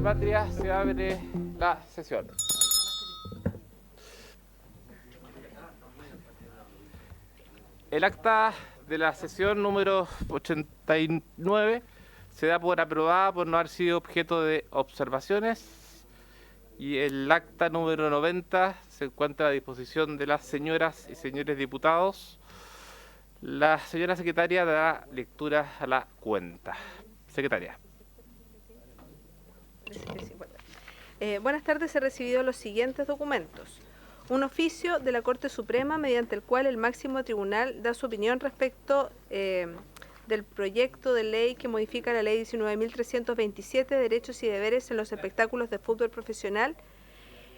patria, se abre la sesión. El acta de la sesión número 89 se da por aprobada por no haber sido objeto de observaciones, y el acta número 90 se encuentra a disposición de las señoras y señores diputados. La señora secretaria dará lectura a la cuenta. Secretaria. Buenas tardes. He recibido los siguientes documentos. Un oficio de la Corte Suprema mediante el cual el máximo tribunal da su opinión respecto del proyecto de ley que modifica la ley 19.327 de derechos y deberes en los espectáculos de fútbol profesional,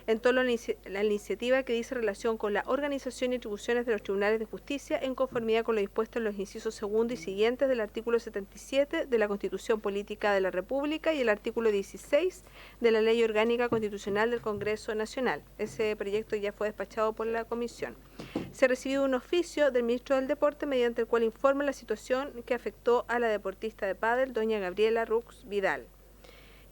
en torno a la iniciativa que dice relación con la organización y atribuciones de los tribunales de justicia en conformidad con lo dispuesto en los incisos segundo y siguientes del artículo 77 de la Constitución Política de la República y el artículo 16 de la Ley Orgánica Constitucional del Congreso Nacional. Ese proyecto ya fue despachado por la Comisión. Se ha recibido un oficio del Ministro del Deporte mediante el cual informa la situación que afectó a la deportista de pádel, doña Gabriela Rux Vidal,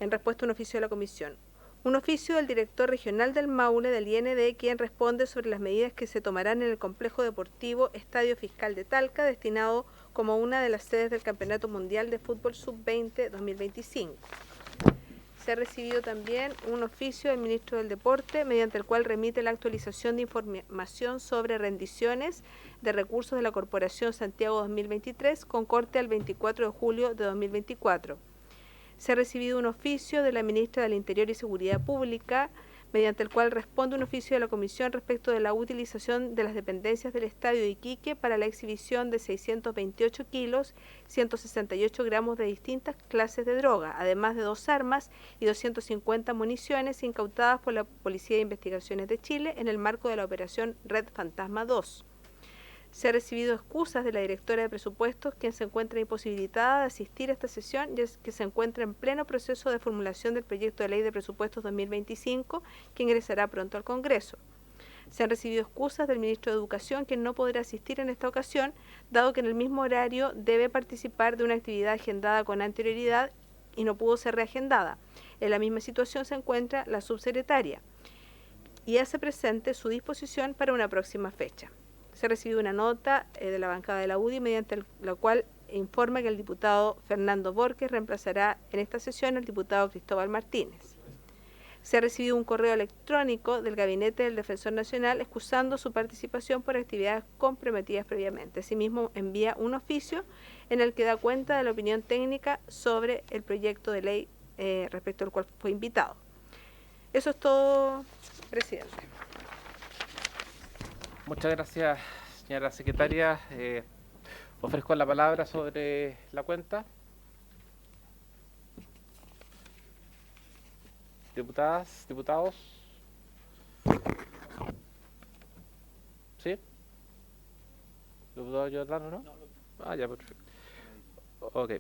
en respuesta a un oficio de la Comisión. Un oficio del director regional del Maule del IND, quien responde sobre las medidas que se tomarán en el complejo deportivo Estadio Fiscal de Talca, destinado como una de las sedes del Campeonato Mundial de Fútbol Sub-20 2025. Se ha recibido también un oficio del Ministro del Deporte, mediante el cual remite la actualización de información sobre rendiciones de recursos de la Corporación Santiago 2023, con corte al 24 de julio de 2024. Se ha recibido un oficio de la Ministra del Interior y Seguridad Pública, mediante el cual responde un oficio de la Comisión respecto de la utilización de las dependencias del Estadio de Iquique para la exhibición de 628 kilos, 168 gramos de distintas clases de droga, además de 2 armas y 250 municiones incautadas por la Policía de Investigaciones de Chile en el marco de la operación Red Fantasma 2. Se ha recibido excusas de la directora de presupuestos, quien se encuentra imposibilitada de asistir a esta sesión, ya que se encuentra en pleno proceso de formulación del proyecto de ley de presupuestos 2025, que ingresará pronto al Congreso. Se han recibido excusas del ministro de Educación, quien no podrá asistir en esta ocasión, dado que en el mismo horario debe participar de una actividad agendada con anterioridad y no pudo ser reagendada. En la misma situación se encuentra la subsecretaria y hace presente su disposición para una próxima fecha. Se ha recibido una nota de la bancada de la UDI, mediante la cual informa que el diputado Fernando Borges reemplazará en esta sesión al diputado Cristóbal Martínez. Se ha recibido un correo electrónico del Gabinete del Defensor Nacional excusando su participación por actividades comprometidas previamente. Asimismo, envía un oficio en el que da cuenta de la opinión técnica sobre el proyecto de ley respecto al cual fue invitado. Eso es todo, presidente. Muchas gracias, señora secretaria. Ofrezco la palabra sobre la cuenta. Diputadas, diputados. ¿Sí? ¿Diputado Giordano, no? Ah, ya, perfecto. Ok.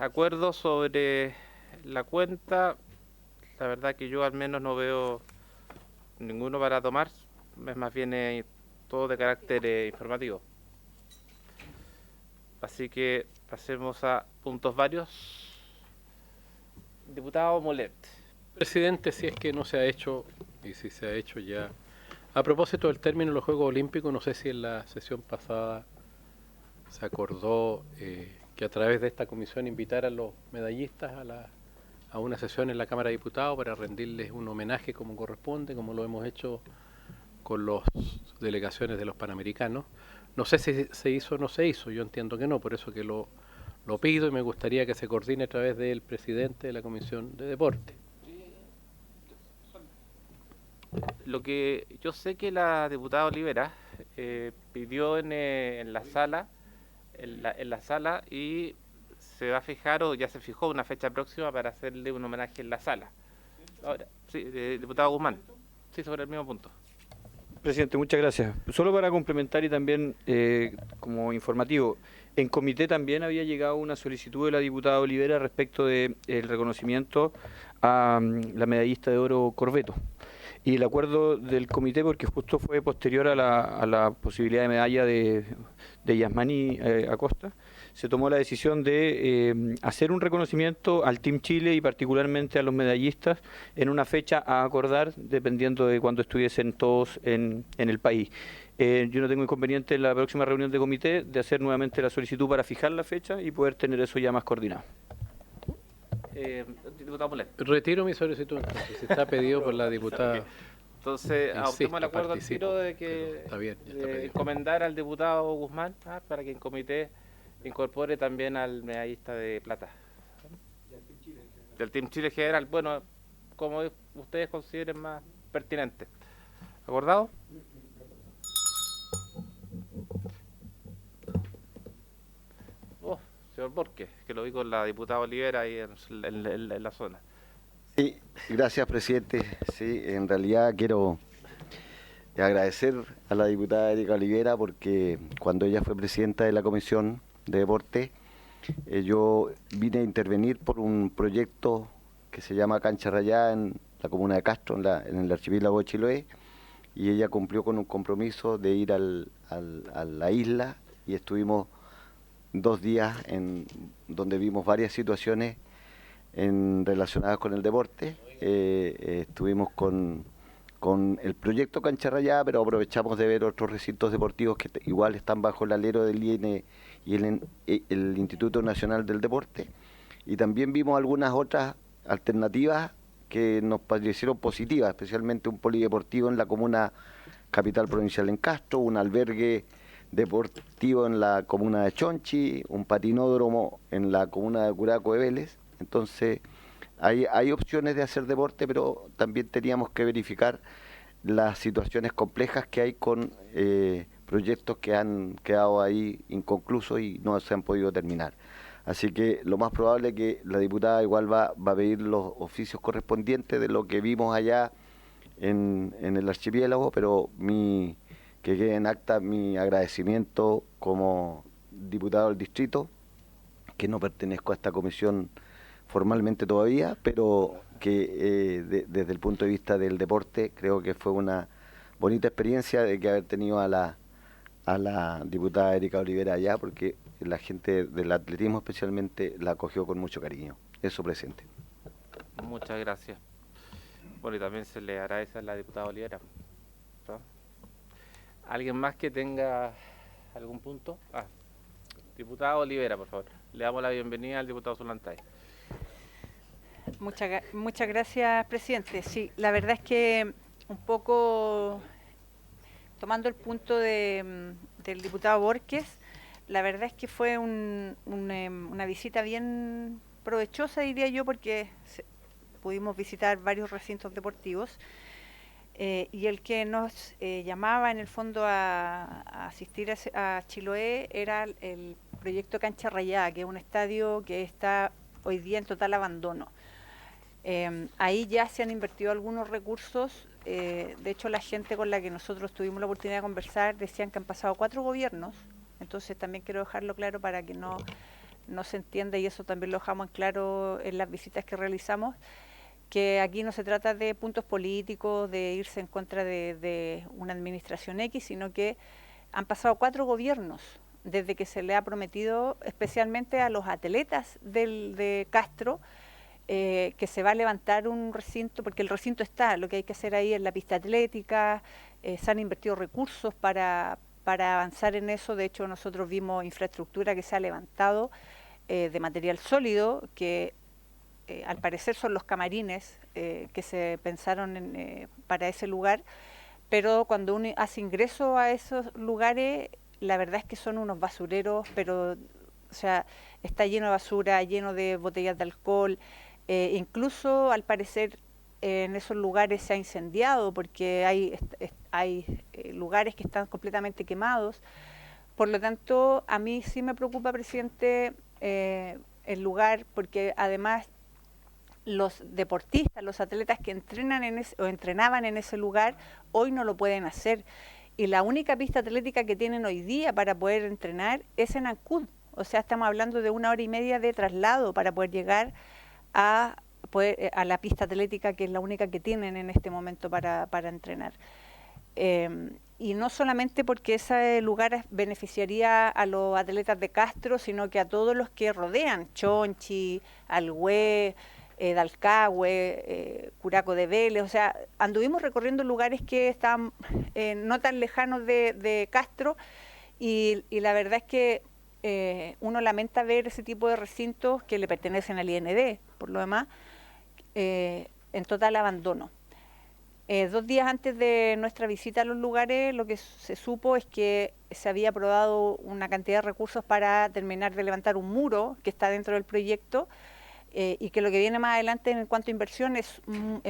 Acuerdo sobre la cuenta. La verdad que yo al menos no veo ninguno para tomar. Es más bien todo de carácter informativo. Así que pasemos a puntos varios. Diputado Molet. Presidente, si es que no se ha hecho, y si se ha hecho ya, a propósito del término de los Juegos Olímpicos, no sé si en la sesión pasada se acordó que a través de esta comisión invitar a los medallistas a una sesión en la Cámara de Diputados para rendirles un homenaje como corresponde, como lo hemos hecho con las delegaciones de los Panamericanos. No sé si se hizo o no se hizo, yo entiendo que no, por eso que lo pido y me gustaría que se coordine a través del presidente de la Comisión de Deporte. Lo que yo sé que la diputada Olivera pidió en la sala, y se va a fijar, o ya se fijó, una fecha próxima para hacerle un homenaje en la sala. Ahora, sí, diputado Guzmán. Sí, sobre el mismo punto. Presidente, muchas gracias. Solo para complementar y también como informativo, en comité también había llegado una solicitud de la diputada Olivera respecto del reconocimiento a la medallista de oro Corbeto. Y el acuerdo del comité, porque justo fue posterior a la posibilidad de medalla de Yasmani Acosta, se tomó la decisión de hacer un reconocimiento al Team Chile y particularmente a los medallistas en una fecha a acordar dependiendo de cuando estuviesen todos en el país. Yo no tengo inconveniente en la próxima reunión de comité de hacer nuevamente la solicitud para fijar la fecha y poder tener eso ya más coordinado. Diputado Mulet. Retiro mi solicitud, entonces, si está pedido por la diputada. Entonces, adoptemos el acuerdo al participo. tiro de que Está bien, ya está de pedido. encomendar al diputado Guzmán para que en comité incorpore también al medallista de plata. Del Team Chile general, bueno, como ustedes consideren más pertinente. ¿Acordado? Oh, señor Borges, que lo vi con la diputada Olivera ahí en la zona. Sí, gracias, presidente. Sí, en realidad quiero agradecer a la diputada Erika Olivera porque cuando ella fue presidenta de la Comisión de Deporte, yo vine a intervenir por un proyecto que se llama Cancha Rayada en la comuna de Castro, en el archipiélago de Chiloé, y ella cumplió con un compromiso de ir a la isla y estuvimos 2 días en donde vimos varias situaciones relacionadas con el deporte. Estuvimos con el proyecto Cancha Rayada, pero aprovechamos de ver otros recintos deportivos que igual están bajo el alero del INE y el Instituto Nacional del Deporte, y también vimos algunas otras alternativas que nos parecieron positivas, especialmente un polideportivo en la comuna capital provincial en Castro, un albergue deportivo en la comuna de Chonchi, un patinódromo en la comuna de Curaco de Vélez. Entonces hay opciones de hacer deporte, pero también teníamos que verificar las situaciones complejas que hay con proyectos que han quedado ahí inconclusos y no se han podido terminar. Así que lo más probable es que la diputada igual va a pedir los oficios correspondientes de lo que vimos allá en el archipiélago, pero que quede en acta mi agradecimiento como diputado del distrito, que no pertenezco a esta comisión formalmente todavía, pero que desde el punto de vista del deporte creo que fue una bonita experiencia de que haber tenido a la diputada Erika Olivera allá, porque la gente del atletismo especialmente la acogió con mucho cariño. Eso, presidente. Muchas gracias. Bueno, y también se le agradece a la diputada Olivera. ¿No? ¿Alguien más que tenga algún punto? Diputado Olivera, por favor. Le damos la bienvenida al diputado Solantay. Muchas gracias, presidente. Sí, la verdad es que un poco tomando el punto del diputado Borges, la verdad es que fue una visita bien provechosa, diría yo, porque pudimos visitar varios recintos deportivos y el que nos llamaba en el fondo a asistir a Chiloé era el proyecto Cancha Rayada, que es un estadio que está hoy día en total abandono. Ahí ya se han invertido algunos recursos. De hecho, la gente con la que nosotros tuvimos la oportunidad de conversar decían que han pasado 4 gobiernos. Entonces también quiero dejarlo claro para que no se entienda, y eso también lo dejamos en claro en las visitas que realizamos, que aquí no se trata de puntos políticos, de irse en contra de una administración X, sino que han pasado 4 gobiernos desde que se le ha prometido, especialmente a los atletas de Castro, que se va a levantar un recinto, porque el recinto está, lo que hay que hacer ahí es la pista atlética, se han invertido recursos para avanzar en eso. De hecho, nosotros vimos infraestructura que se ha levantado de material sólido, que al parecer son los camarines que se pensaron para ese lugar, pero cuando uno hace ingreso a esos lugares, la verdad es que son unos basureros, pero, o sea, está lleno de basura, lleno de botellas de alcohol, incluso al parecer en esos lugares se ha incendiado porque hay lugares que están completamente quemados. Por lo tanto, a mí sí me preocupa, presidente, el lugar, porque además los deportistas, los atletas que entrenan o entrenaban en ese lugar, hoy no lo pueden hacer. Y la única pista atlética que tienen hoy día para poder entrenar es en Ancud. O sea, estamos hablando de 1 hora y media de traslado para poder llegar a la pista atlética, que es la única que tienen en este momento para entrenar. y no solamente porque ese lugar beneficiaría a los atletas de Castro, sino que a todos los que rodean, Chonchi, Alhué, Dalcahue, Curaco de Vélez, o sea, anduvimos recorriendo lugares que estaban no tan lejanos de Castro, y la verdad es que uno lamenta ver ese tipo de recintos que le pertenecen al IND, por lo demás, en total abandono. 2 días antes de nuestra visita a los lugares, lo que se supo es que se había aprobado una cantidad de recursos para terminar de levantar un muro que está dentro del proyecto, y que lo que viene más adelante en cuanto a inversión es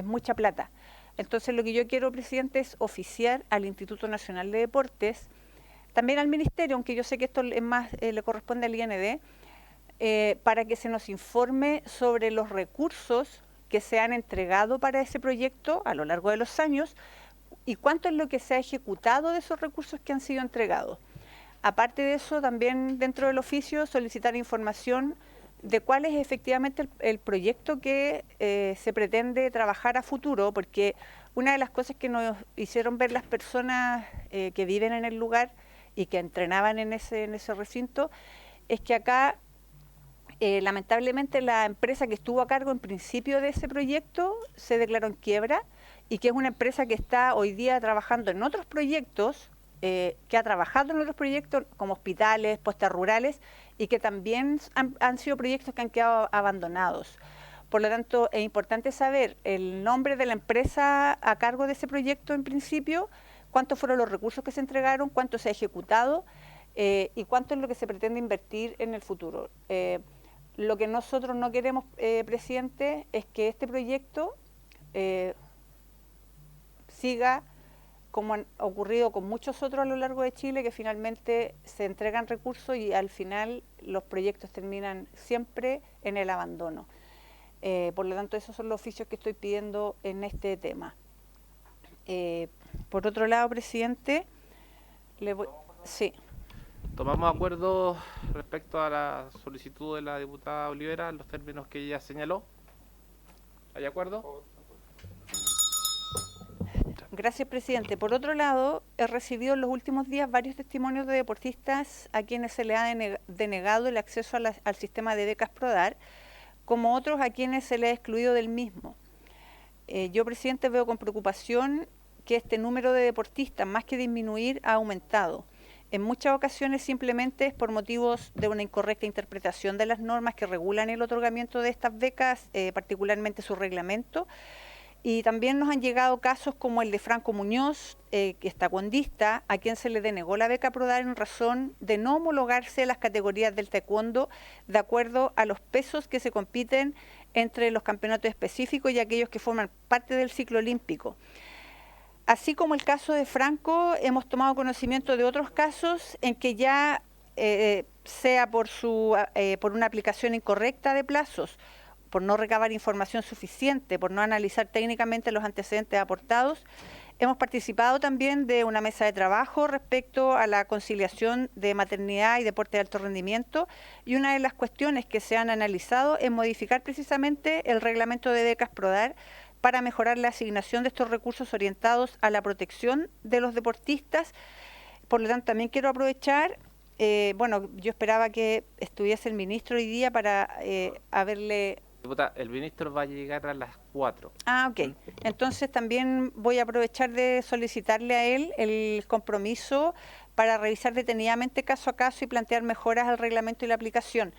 mucha plata. Entonces lo que yo quiero, presidente, es oficiar al Instituto Nacional de Deportes, también al Ministerio, aunque yo sé que esto es más le corresponde al IND, para que se nos informe sobre los recursos que se han entregado para ese proyecto a lo largo de los años y cuánto es lo que se ha ejecutado de esos recursos que han sido entregados. Aparte de eso, también dentro del oficio solicitar información de cuál es efectivamente el proyecto que se pretende trabajar a futuro, porque una de las cosas que nos hicieron ver las personas que viven en el lugar y que entrenaban en ese recinto es que acá lamentablemente la empresa que estuvo a cargo en principio de ese proyecto se declaró en quiebra, y que es una empresa que está hoy día trabajando en otros proyectos, que ha trabajado en otros proyectos como hospitales, postas rurales, y que también han sido proyectos que han quedado abandonados. Por lo tanto, es importante saber el nombre de la empresa a cargo de ese proyecto en principio, cuántos fueron los recursos que se entregaron, cuánto se ha ejecutado y cuánto es lo que se pretende invertir en el futuro. Lo que nosotros no queremos, presidente, es que este proyecto siga como han ocurrido con muchos otros a lo largo de Chile, que finalmente se entregan recursos y al final los proyectos terminan siempre en el abandono. Por lo tanto, esos son los oficios que estoy pidiendo en este tema. Por otro lado, presidente, sí. Tomamos acuerdo respecto a la solicitud de la diputada Olivera en los términos que ella señaló. ¿Hay acuerdo? Gracias, presidente. Por otro lado, he recibido en los últimos días varios testimonios de deportistas a quienes se les ha denegado el acceso al sistema de becas PRODAR, como otros a quienes se les ha excluido del mismo. Yo, presidente, veo con preocupación que este número de deportistas, más que disminuir, ha aumentado. En muchas ocasiones simplemente es por motivos de una incorrecta interpretación de las normas que regulan el otorgamiento de estas becas, particularmente su reglamento. Y también nos han llegado casos como el de Franco Muñoz, que es taekwondista, a quien se le denegó la beca PRODAR en razón de no homologarse las categorías del taekwondo de acuerdo a los pesos que se compiten entre los campeonatos específicos y aquellos que forman parte del ciclo olímpico. Así como el caso de Franco, hemos tomado conocimiento de otros casos en que ya sea por una aplicación incorrecta de plazos, por no recabar información suficiente, por no analizar técnicamente los antecedentes aportados, hemos participado también de una mesa de trabajo respecto a la conciliación de maternidad y deporte de alto rendimiento, y una de las cuestiones que se han analizado es modificar precisamente el reglamento de becas PRODAR para mejorar la asignación de estos recursos orientados a la protección de los deportistas. Por lo tanto, también quiero aprovechar, yo esperaba que estuviese el ministro hoy día para haberle... Diputada, el ministro va a llegar a las 4. Ah, ok. Entonces también voy a aprovechar de solicitarle a él el compromiso para revisar detenidamente caso a caso y plantear mejoras al reglamento y la aplicación.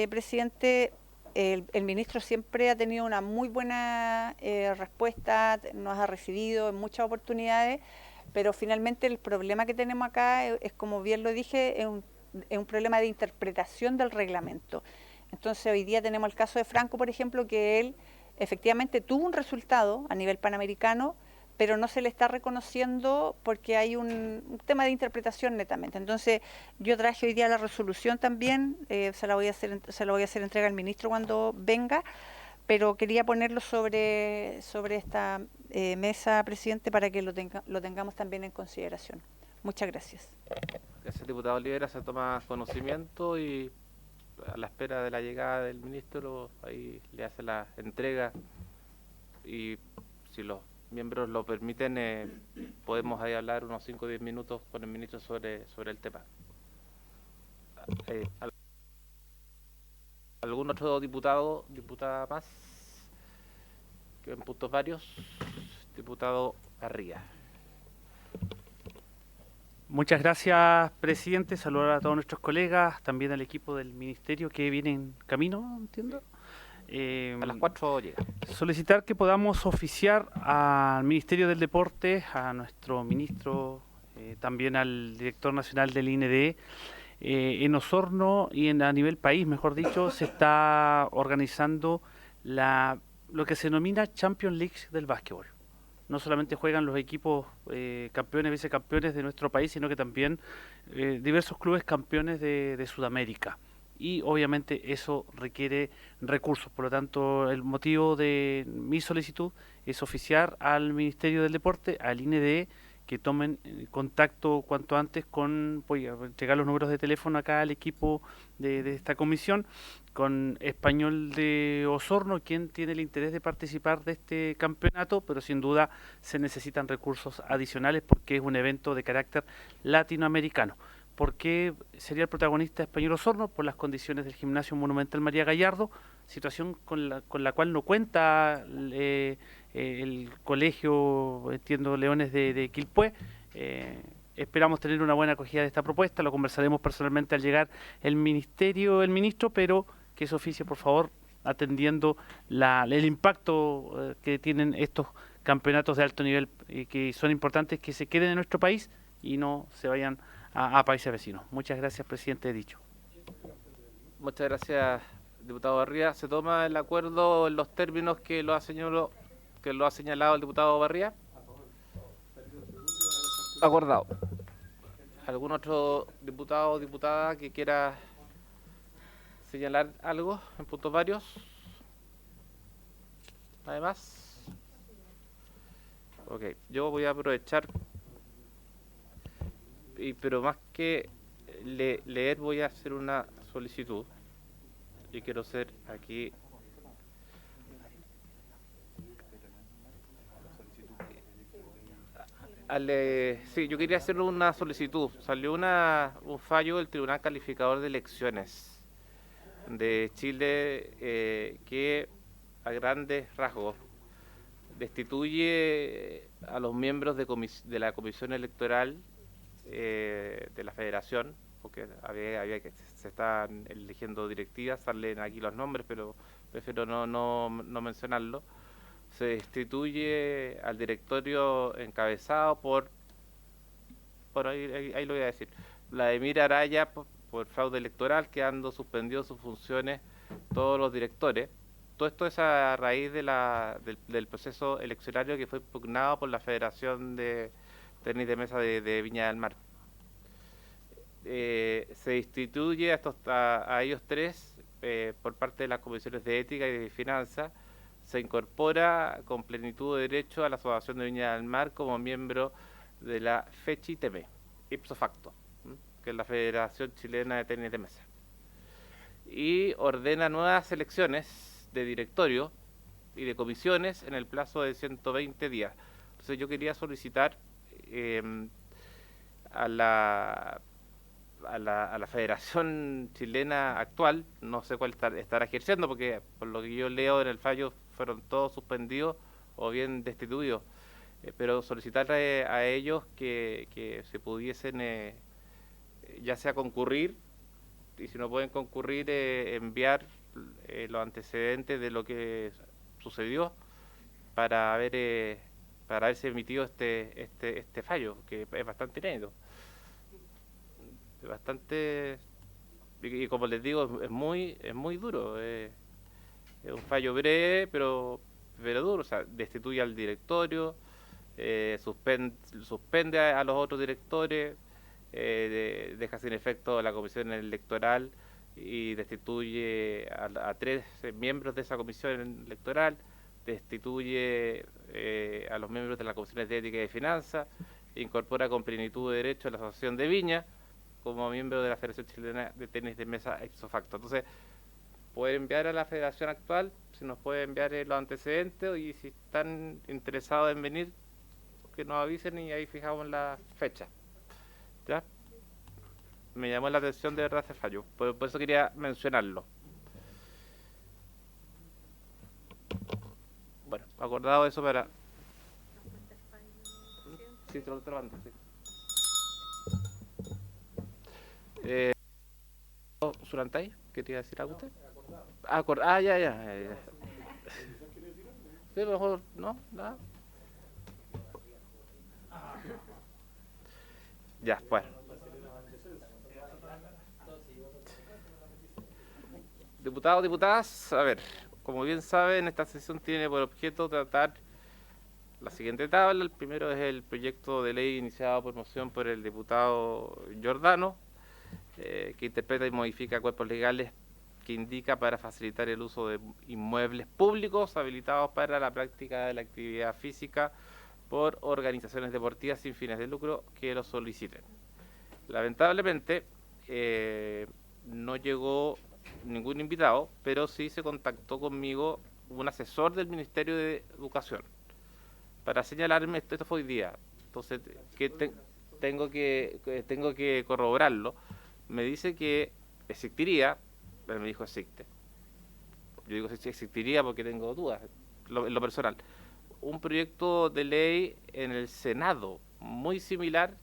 Presidente, el ministro siempre ha tenido una muy buena respuesta, nos ha recibido en muchas oportunidades, pero finalmente el problema que tenemos acá es como bien lo dije, es un problema de interpretación del reglamento. Entonces hoy día tenemos el caso de Franco, por ejemplo, que él efectivamente tuvo un resultado a nivel panamericano, pero no se le está reconociendo porque hay un tema de interpretación netamente. Entonces yo traje hoy día la resolución también, se la voy a hacer entrega al ministro cuando venga, pero quería ponerlo sobre esta mesa, presidente, para que lo tengamos también en consideración. Muchas gracias. Gracias, diputado Olivera. Se toma conocimiento y a la espera de la llegada del ministro, ahí le hace la entrega, y si los miembros lo permiten, podemos ahí hablar unos 5 o 10 minutos con el ministro sobre el tema. ¿Algún otro diputado, diputada más? Que en puntos varios. Diputado Barría. Muchas gracias, presidente. Saludar a todos nuestros colegas, también al equipo del ministerio que viene en camino, entiendo. A las 4 llega. Solicitar que podamos oficiar al Ministerio del Deporte, a nuestro ministro, también al director nacional del IND. En Osorno y a nivel país, mejor dicho, se está organizando lo que se denomina Champions League del básquetbol. No solamente juegan los equipos campeones, vicecampeones de nuestro país, sino que también diversos clubes campeones de Sudamérica. Y obviamente eso requiere recursos. Por lo tanto, el motivo de mi solicitud es oficiar al Ministerio del Deporte, al IND, que tomen contacto cuanto antes voy a entregar los números de teléfono acá al equipo de esta comisión, con Español de Osorno, quien tiene el interés de participar de este campeonato, pero sin duda se necesitan recursos adicionales porque es un evento de carácter latinoamericano. ¿Por qué sería el protagonista Español Osorno? Por las condiciones del Gimnasio Monumental María Gallardo, situación con la cual no cuenta el colegio, entiendo, Leones de Quilpué. Esperamos tener una buena acogida de esta propuesta, lo conversaremos personalmente al llegar el ministro, pero que se oficie, por favor, atendiendo el impacto que tienen estos campeonatos de alto nivel, que son importantes, que se queden en nuestro país y no se vayan a países vecinos. Muchas gracias, presidente, he dicho. Muchas gracias, diputado Barría. ¿Se toma el acuerdo en los términos que lo ha señalado el diputado Barría? Acordado. ¿Algún otro diputado o diputada que quiera señalar algo en puntos varios? Además, ok, yo voy a aprovechar, pero más que leer, voy a hacer una solicitud y quiero ser aquí sí, yo quería hacer una solicitud. Salió un fallo del Tribunal Calificador de Elecciones de Chile que a grandes rasgos destituye a los miembros de la Comisión Electoral de la Federación, porque había que se están eligiendo directivas, salen aquí los nombres, pero prefiero no mencionarlo. Se destituye al directorio encabezado por ahí lo voy a decir, Vladimir Araya, por fraude electoral, quedando suspendidos sus funciones todos los directores. Todo esto es a raíz del proceso eleccionario que fue impugnado por la Federación de Tenis de Mesa de Viña del Mar. Se destituye a ellos tres por parte de las comisiones de ética y de finanzas. Se incorpora con plenitud de derecho a la Asociación de Viña del Mar como miembro de la FECHI-TM, ipso facto, que es la Federación Chilena de Tenis de Mesa. Y ordena nuevas elecciones de directorio y de comisiones en el plazo de 120 días. Entonces yo quería solicitar a la Federación Chilena actual, no sé cuál estará ejerciendo, porque por lo que yo leo en el fallo fueron todos suspendidos o bien destituidos, pero solicitarle a ellos que se pudiesen ya sea concurrir, y si no pueden concurrir, enviar los antecedentes de lo que sucedió para haberse emitido este fallo, que es bastante inédito. Bastante, y como les digo, es muy duro. Es un fallo breve, pero duro. O sea, destituye al directorio, suspende a los otros directores, deja sin efecto la comisión electoral y destituye a 3 miembros de esa comisión electoral, destituye a los miembros de las comisiones de ética y de finanzas, incorpora con plenitud de derecho a la Asociación de Viña como miembro de la Federación Chilena de Tenis de Mesa ipso facto. Entonces, poder enviar a la federación actual, si nos puede enviar los antecedentes y si están interesados en venir, que nos avisen y ahí fijamos la fecha. ¿Ya? Me llamó la atención de verdad ese fallo, por eso quería mencionarlo. Bueno, acordado eso para... Sí, te lo mando, sí. Surantay, ¿quería decir algo usted? Ya. Sí, mejor, ¿no? Nada. Ya, bueno. Diputados, diputadas, a ver, como bien saben, esta sesión tiene por objeto tratar la siguiente tabla. El primero es el proyecto de ley iniciado por moción por el diputado Giordano, que interpreta y modifica cuerpos legales que indica para facilitar el uso de inmuebles públicos habilitados para la práctica de la actividad física por organizaciones deportivas sin fines de lucro que lo soliciten. Lamentablemente, no llegó ningún invitado, pero sí se contactó conmigo un asesor del Ministerio de Educación para señalarme, esto fue hoy día, entonces tengo que corroborarlo. Me dice que existiría, pero me dijo existe. Yo digo si existiría porque tengo dudas, en lo personal. Un proyecto de ley en el Senado muy similar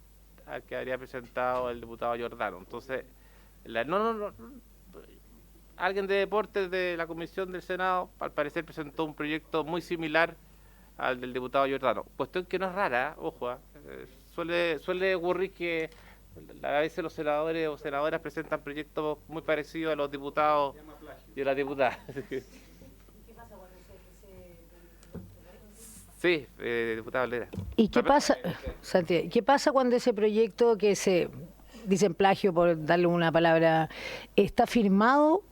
al que habría presentado el diputado Giordano. Entonces, alguien de deportes de la comisión del Senado, al parecer presentó un proyecto muy similar al del diputado Giordano. Cuestión que no es rara, ojo, suele ocurrir que a veces los senadores o senadoras presentan proyectos muy parecidos a los diputados y a las diputadas. Sí, diputada Valera. ¿Y qué pasa, Santi, qué pasa cuando ese proyecto que se dicen plagio, por darle una palabra, está firmado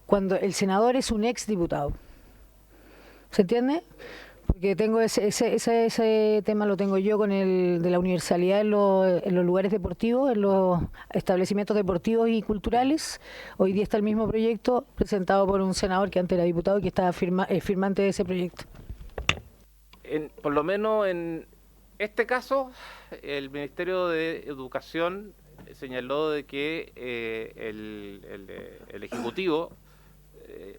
cuando el senador es un ex diputado? ¿Se entiende? Porque tengo ese tema lo tengo yo con el de la universalidad en los lugares deportivos, en los establecimientos deportivos y culturales. Hoy día está el mismo proyecto presentado por un senador que antes era diputado y que estaba firmante de ese proyecto. Por lo menos en este caso, el Ministerio de Educación señaló de que el Ejecutivo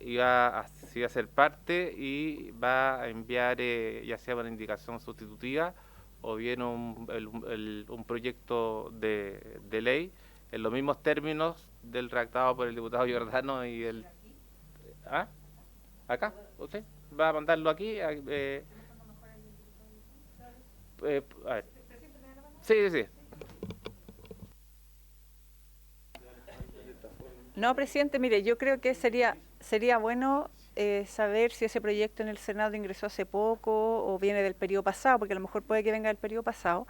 iba a ser parte y va a enviar ya sea una indicación sustitutiva o bien un proyecto de ley en los mismos términos del redactado por el diputado Giordano y el... ¿Ah? ¿Acá? ¿Usted va a mandarlo aquí? A ver. Sí. No, presidente, mire, yo creo que sería bueno saber si ese proyecto en el Senado ingresó hace poco o viene del periodo pasado, porque a lo mejor puede que venga del periodo pasado.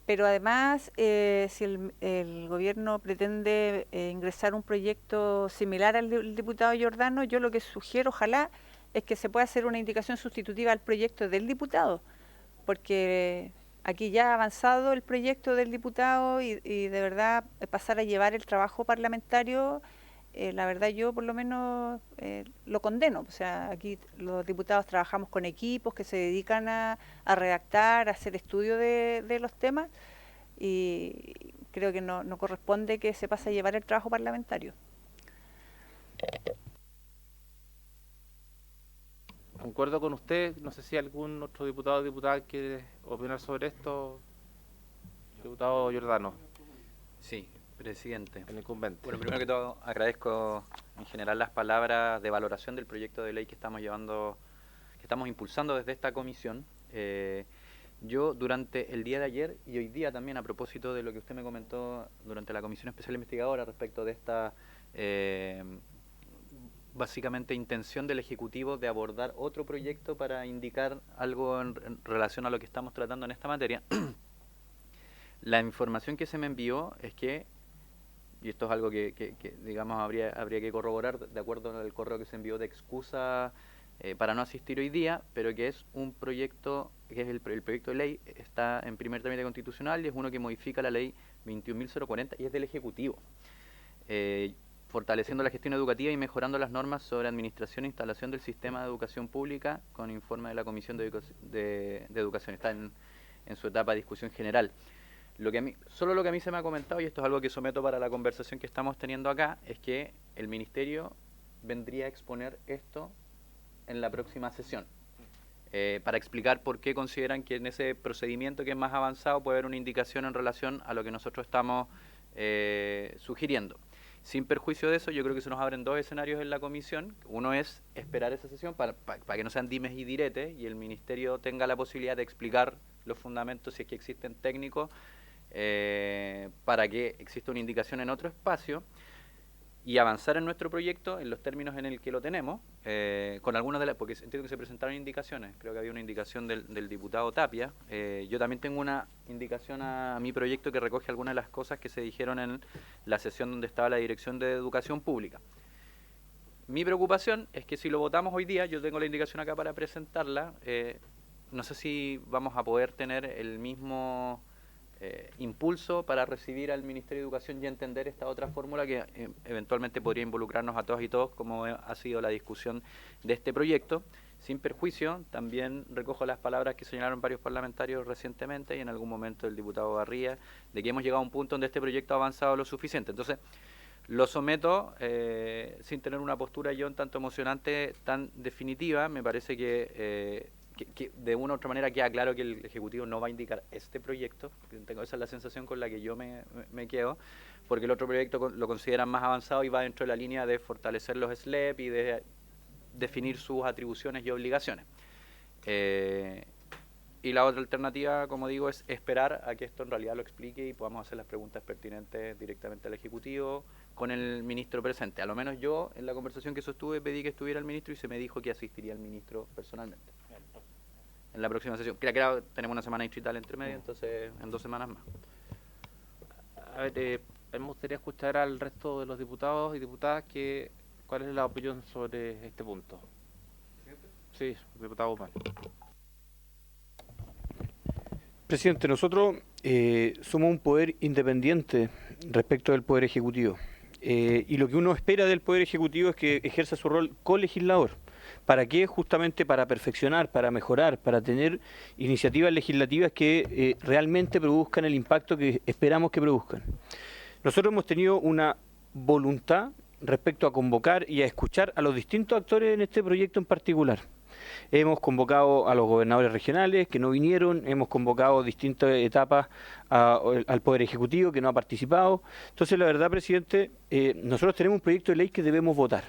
Pero además, si el gobierno pretende ingresar un proyecto similar al del diputado Giordano, yo lo que sugiero, ojalá, es que se pueda hacer una indicación sustitutiva al proyecto del diputado, porque aquí ya ha avanzado el proyecto del diputado y de verdad pasar a llevar el trabajo parlamentario, la verdad yo por lo menos lo condeno. O sea, aquí los diputados trabajamos con equipos que se dedican a redactar, a hacer estudio de los temas y creo que no corresponde que se pase a llevar el trabajo parlamentario. Concuerdo con usted, no sé si algún otro diputado o diputada quiere opinar sobre esto. Diputado Giordano. Sí, presidente. El incumbente. Bueno, primero que todo agradezco en general las palabras de valoración del proyecto de ley que estamos impulsando desde esta comisión. Yo durante el día de ayer y hoy día también, a propósito de lo que usted me comentó durante la Comisión Especial Investigadora respecto de esta básicamente intención del Ejecutivo de abordar otro proyecto para indicar algo en relación a lo que estamos tratando en esta materia. La información que se me envió es que, y esto es algo que digamos habría que corroborar de acuerdo al correo que se envió de excusa para no asistir hoy día, pero que es un proyecto, que es el proyecto de ley, está en primer trámite constitucional y es uno que modifica la ley 21.040 y es del Ejecutivo. fortaleciendo la gestión educativa y mejorando las normas sobre administración e instalación del sistema de educación pública con informe de la Comisión de Educación. Está en su etapa de discusión general. Solo lo que a mí se me ha comentado, y esto es algo que someto para la conversación que estamos teniendo acá, es que el Ministerio vendría a exponer esto en la próxima sesión, para explicar por qué consideran que en ese procedimiento que es más avanzado puede haber una indicación en relación a lo que nosotros estamos sugiriendo. Sin perjuicio de eso, yo creo que se nos abren dos escenarios en la comisión. Uno es esperar esa sesión para que no sean dimes y diretes y el Ministerio tenga la posibilidad de explicar los fundamentos, si es que existen técnicos, para que exista una indicación en otro espacio y avanzar en nuestro proyecto en los términos en el que lo tenemos, con algunas de las, porque entiendo que se presentaron indicaciones, creo que había una indicación del diputado Tapia, yo también tengo una indicación a mi proyecto que recoge algunas de las cosas que se dijeron en la sesión donde estaba la Dirección de Educación Pública. Mi preocupación es que si lo votamos hoy día, yo tengo la indicación acá para presentarla, no sé si vamos a poder tener el mismo impulso para recibir al Ministerio de Educación y entender esta otra fórmula que eventualmente podría involucrarnos a todas y todos, como ha sido la discusión de este proyecto. Sin perjuicio, también recojo las palabras que señalaron varios parlamentarios recientemente y en algún momento el diputado Barría, de que hemos llegado a un punto donde este proyecto ha avanzado lo suficiente. Entonces, lo someto sin tener una postura yo tanto emocionante, tan definitiva. Me parece que de una u otra manera queda claro que el Ejecutivo no va a indicar este proyecto. Esa es la sensación con la que yo me quedo, porque el otro proyecto lo consideran más avanzado y va dentro de la línea de fortalecer los SLEP y de definir sus atribuciones y obligaciones. Y la otra alternativa, como digo, es esperar a que esto en realidad lo explique y podamos hacer las preguntas pertinentes directamente al Ejecutivo con el ministro presente. A lo menos yo, en la conversación que sostuve, pedí que estuviera el ministro y se me dijo que asistiría el ministro personalmente en la próxima sesión. Claro, tenemos una semana distrital entre medio, entonces en 2 semanas más. A ver, me gustaría escuchar al resto de los diputados y diputadas cuál es la opinión sobre este punto. Sí, diputado Guzmán. Presidente, nosotros somos un poder independiente respecto del Poder Ejecutivo. Y lo que uno espera del Poder Ejecutivo es que ejerza su rol colegislador. ¿Para qué? Justamente para perfeccionar, para mejorar, para tener iniciativas legislativas que realmente produzcan el impacto que esperamos que produzcan. Nosotros hemos tenido una voluntad respecto a convocar y a escuchar a los distintos actores en este proyecto en particular. Hemos convocado a los gobernadores regionales que no vinieron, hemos convocado distintas etapas al Poder Ejecutivo que no ha participado. Entonces, la verdad, presidente, nosotros tenemos un proyecto de ley que debemos votar.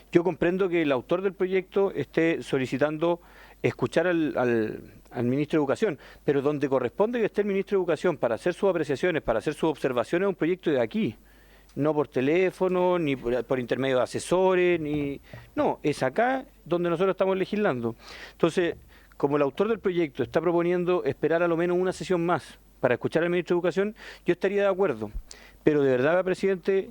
Yo comprendo que el autor del proyecto esté solicitando escuchar al ministro de Educación, pero donde corresponde que esté el ministro de Educación para hacer sus apreciaciones, para hacer sus observaciones, es un proyecto de aquí. No por teléfono, ni por intermedio de asesores, no, es acá donde nosotros estamos legislando. Entonces, como el autor del proyecto está proponiendo esperar a lo menos una sesión más para escuchar al ministro de Educación, yo estaría de acuerdo. Pero de verdad, presidente,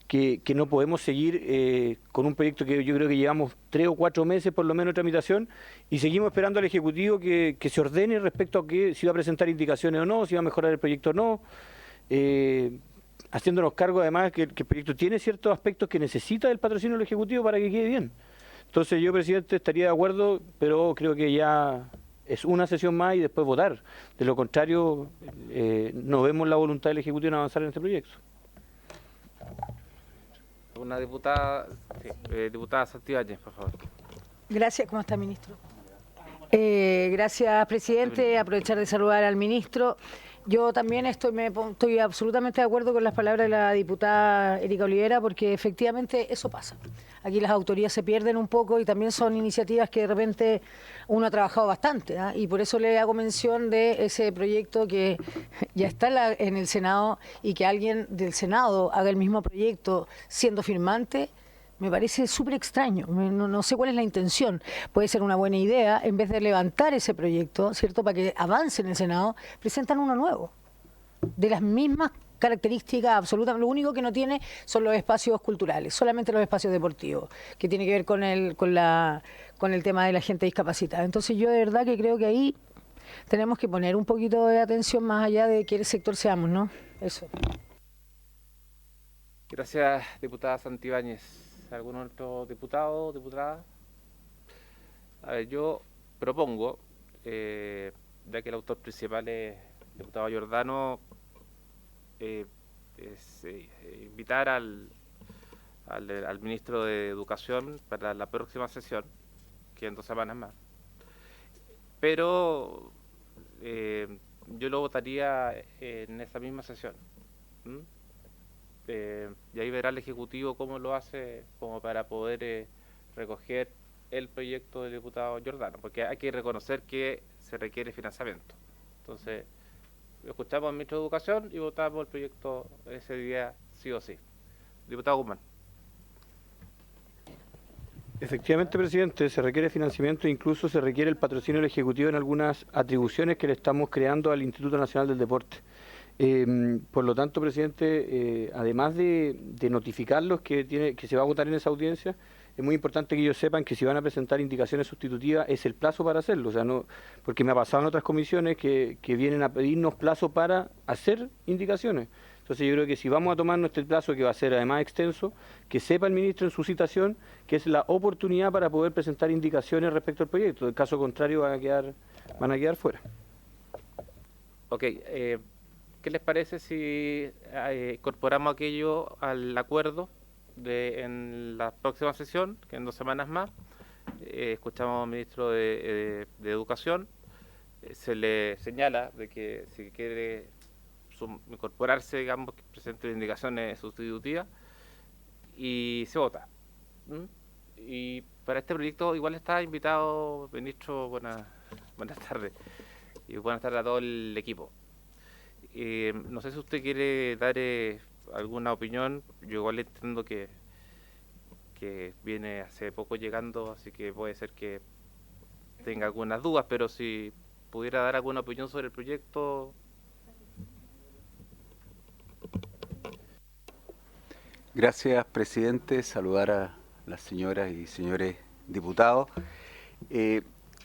que no podemos seguir con un proyecto que yo creo que llevamos 3 o 4 meses por lo menos de tramitación y seguimos esperando al Ejecutivo que se ordene respecto a que si va a presentar indicaciones o no, si va a mejorar el proyecto o no. Haciéndonos cargo además que el proyecto tiene ciertos aspectos que necesita del patrocinio del Ejecutivo para que quede bien. Entonces yo, presidente, estaría de acuerdo, pero creo que ya es una sesión más y después votar. De lo contrario, no vemos la voluntad del Ejecutivo en avanzar en este proyecto. Una diputada, sí, diputada Santibáñez, por favor. Gracias, ¿cómo está, ministro? Gracias, presidente. Aprovechar de saludar al ministro. Yo también estoy absolutamente de acuerdo con las palabras de la diputada Erika Olivera, porque efectivamente eso pasa. Aquí las autorías se pierden un poco y también son iniciativas que de repente uno ha trabajado bastante, ¿eh? Y por eso le hago mención de ese proyecto que ya está en el Senado y que alguien del Senado haga el mismo proyecto siendo firmante. Me parece súper extraño, no sé cuál es la intención. Puede ser una buena idea, en vez de levantar ese proyecto, ¿cierto?, para que avance en el Senado, presentan uno nuevo, de las mismas características absolutas. Lo único que no tiene son los espacios culturales, solamente los espacios deportivos, que tiene que ver con el tema de la gente discapacitada. Entonces yo de verdad que creo que ahí tenemos que poner un poquito de atención más allá de qué sector seamos, ¿no? Eso. Gracias, diputada Santibáñez. ¿Algún otro diputado, diputada? A ver, yo propongo, ya que el autor principal es el diputado Giordano, invitar al ministro de Educación para la próxima sesión, que en 2 semanas más. Pero yo lo votaría en esa misma sesión. ¿Mm? Y ahí verá el Ejecutivo cómo lo hace, como para poder recoger el proyecto del diputado Giordano, porque hay que reconocer que se requiere financiamiento. Entonces, escuchamos al ministro de Educación y votamos el proyecto ese día sí o sí. Diputado Guzmán. Efectivamente, presidente, se requiere financiamiento, incluso se requiere el patrocinio del Ejecutivo en algunas atribuciones que le estamos creando al Instituto Nacional del Deporte. Por lo tanto, presidente, además de notificarlos que se va a votar en esa audiencia, es muy importante que ellos sepan que si van a presentar indicaciones sustitutivas es el plazo para hacerlo. O sea, no, porque me ha pasado en otras comisiones que vienen a pedirnos plazo para hacer indicaciones. Entonces yo creo que si vamos a tomarnos este plazo, que va a ser además extenso, que sepa el ministro en su citación que es la oportunidad para poder presentar indicaciones respecto al proyecto. En caso contrario van a quedar fuera. Ok, ¿qué les parece si incorporamos aquello al acuerdo en la próxima sesión, que en 2 semanas más? Escuchamos al ministro de Educación, se le señala de que si quiere incorporarse, digamos, que presente indicaciones sustitutivas y se vota. Y para este proyecto igual está invitado, ministro, buenas tardes, y buenas tardes a todo el equipo. No sé si usted quiere dar alguna opinión. Yo igual entiendo que viene hace poco llegando, así que puede ser que tenga algunas dudas, pero si pudiera dar alguna opinión sobre el proyecto. Gracias, presidente. Saludar a las señoras y señores diputados.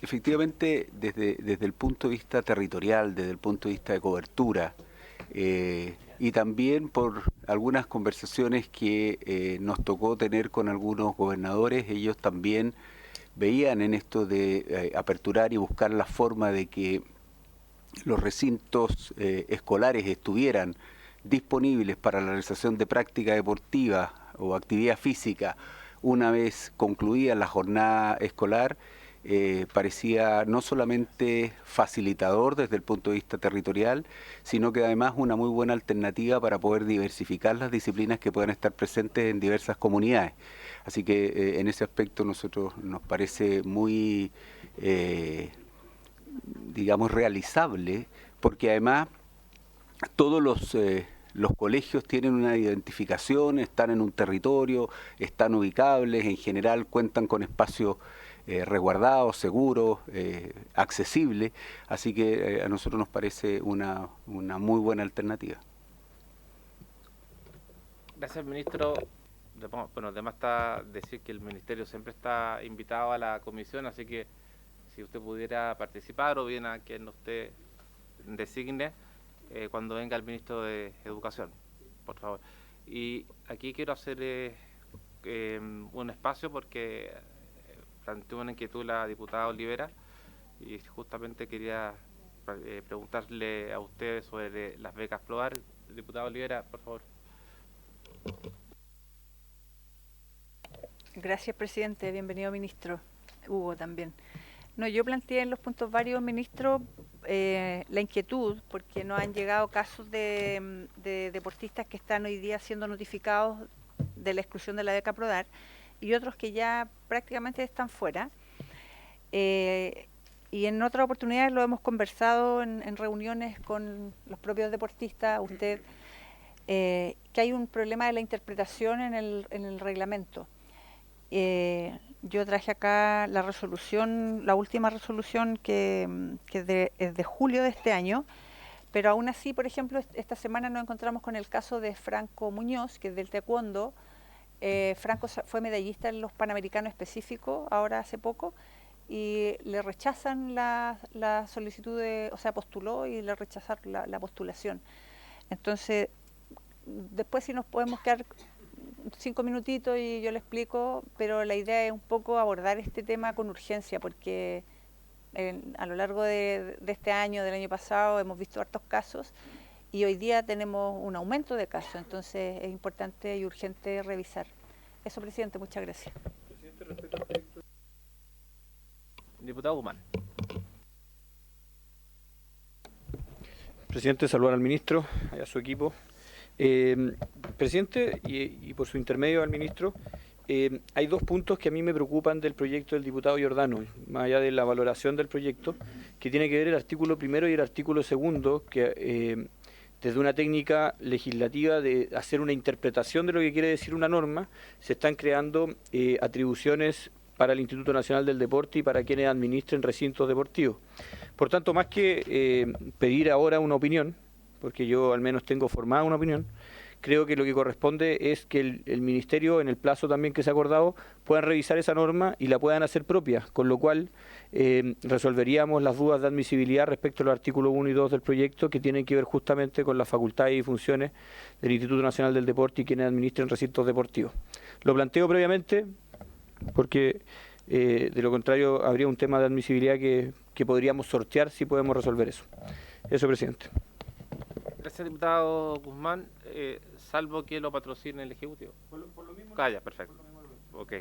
Efectivamente, desde el punto de vista territorial, desde el punto de vista de cobertura, y también por algunas conversaciones que nos tocó tener con algunos gobernadores, ellos también veían en esto de aperturar y buscar la forma de que los recintos escolares estuvieran disponibles para la realización de práctica deportiva o actividad física una vez concluida la jornada escolar. Parecía no solamente facilitador desde el punto de vista territorial, sino que además una muy buena alternativa para poder diversificar las disciplinas que puedan estar presentes en diversas comunidades. Así que en ese aspecto nosotros nos parece muy, digamos, realizable, porque además todos los colegios tienen una identificación, están en un territorio, están ubicables, en general cuentan con espacios resguardados, seguros, accesibles, así que a nosotros nos parece una muy buena alternativa. Gracias, ministro. Bueno, además está decir que el ministerio siempre está invitado a la comisión, así que si usted pudiera participar o bien a quien usted designe cuando venga el ministro de Educación, por favor. Y aquí quiero hacer un espacio porque planteó una inquietud la diputada Olivera y justamente quería preguntarle a usted sobre las becas PROAR. Diputada Olivera, por favor. Gracias, presidente. Bienvenido, ministro. Hugo también. No, yo planteé en los puntos varios, ministro, la inquietud, porque nos han llegado casos de deportistas que están hoy día siendo notificados de la exclusión de la beca PRODAR y otros que ya prácticamente están fuera. Y en otras oportunidades lo hemos conversado en reuniones con los propios deportistas, usted, que hay un problema de la interpretación en el reglamento. Yo traje acá la resolución, la última resolución que es de julio de este año, pero aún así, por ejemplo, esta semana nos encontramos con el caso de Franco Muñoz, que es del taekwondo. Franco fue medallista en los Panamericanos específicos, ahora hace poco, y le rechazan la solicitud o sea, postuló y le rechazaron la postulación. Entonces, después si nos podemos quedar 5 minutitos y yo le explico, pero la idea es un poco abordar este tema con urgencia, porque a lo largo de este año, del año pasado, hemos visto hartos casos y hoy día tenemos un aumento de casos, entonces es importante y urgente revisar. Eso, presidente, muchas gracias. Diputado Guzmán. Presidente, saludar al ministro y a su equipo. Presidente, y por su intermedio al ministro, hay dos puntos que a mí me preocupan del proyecto del diputado Giordano, más allá de la valoración del proyecto, que tiene que ver el artículo primero y el artículo segundo, que desde una técnica legislativa de hacer una interpretación de lo que quiere decir una norma, se están creando atribuciones para el Instituto Nacional del Deporte y para quienes administren recintos deportivos. Por tanto, más que pedir ahora una opinión, porque yo al menos tengo formada una opinión, creo que lo que corresponde es que el Ministerio, en el plazo también que se ha acordado, puedan revisar esa norma y la puedan hacer propia, con lo cual resolveríamos las dudas de admisibilidad respecto a los artículos 1 y 2 del proyecto, que tienen que ver justamente con las facultades y funciones del Instituto Nacional del Deporte y quienes administren recintos deportivos. Lo planteo previamente porque de lo contrario habría un tema de admisibilidad que podríamos sortear si podemos resolver eso. Eso, presidente. Gracias, diputado Guzmán. Salvo que lo patrocine el Ejecutivo. Por lo mismo. Calla, perfecto. Ok.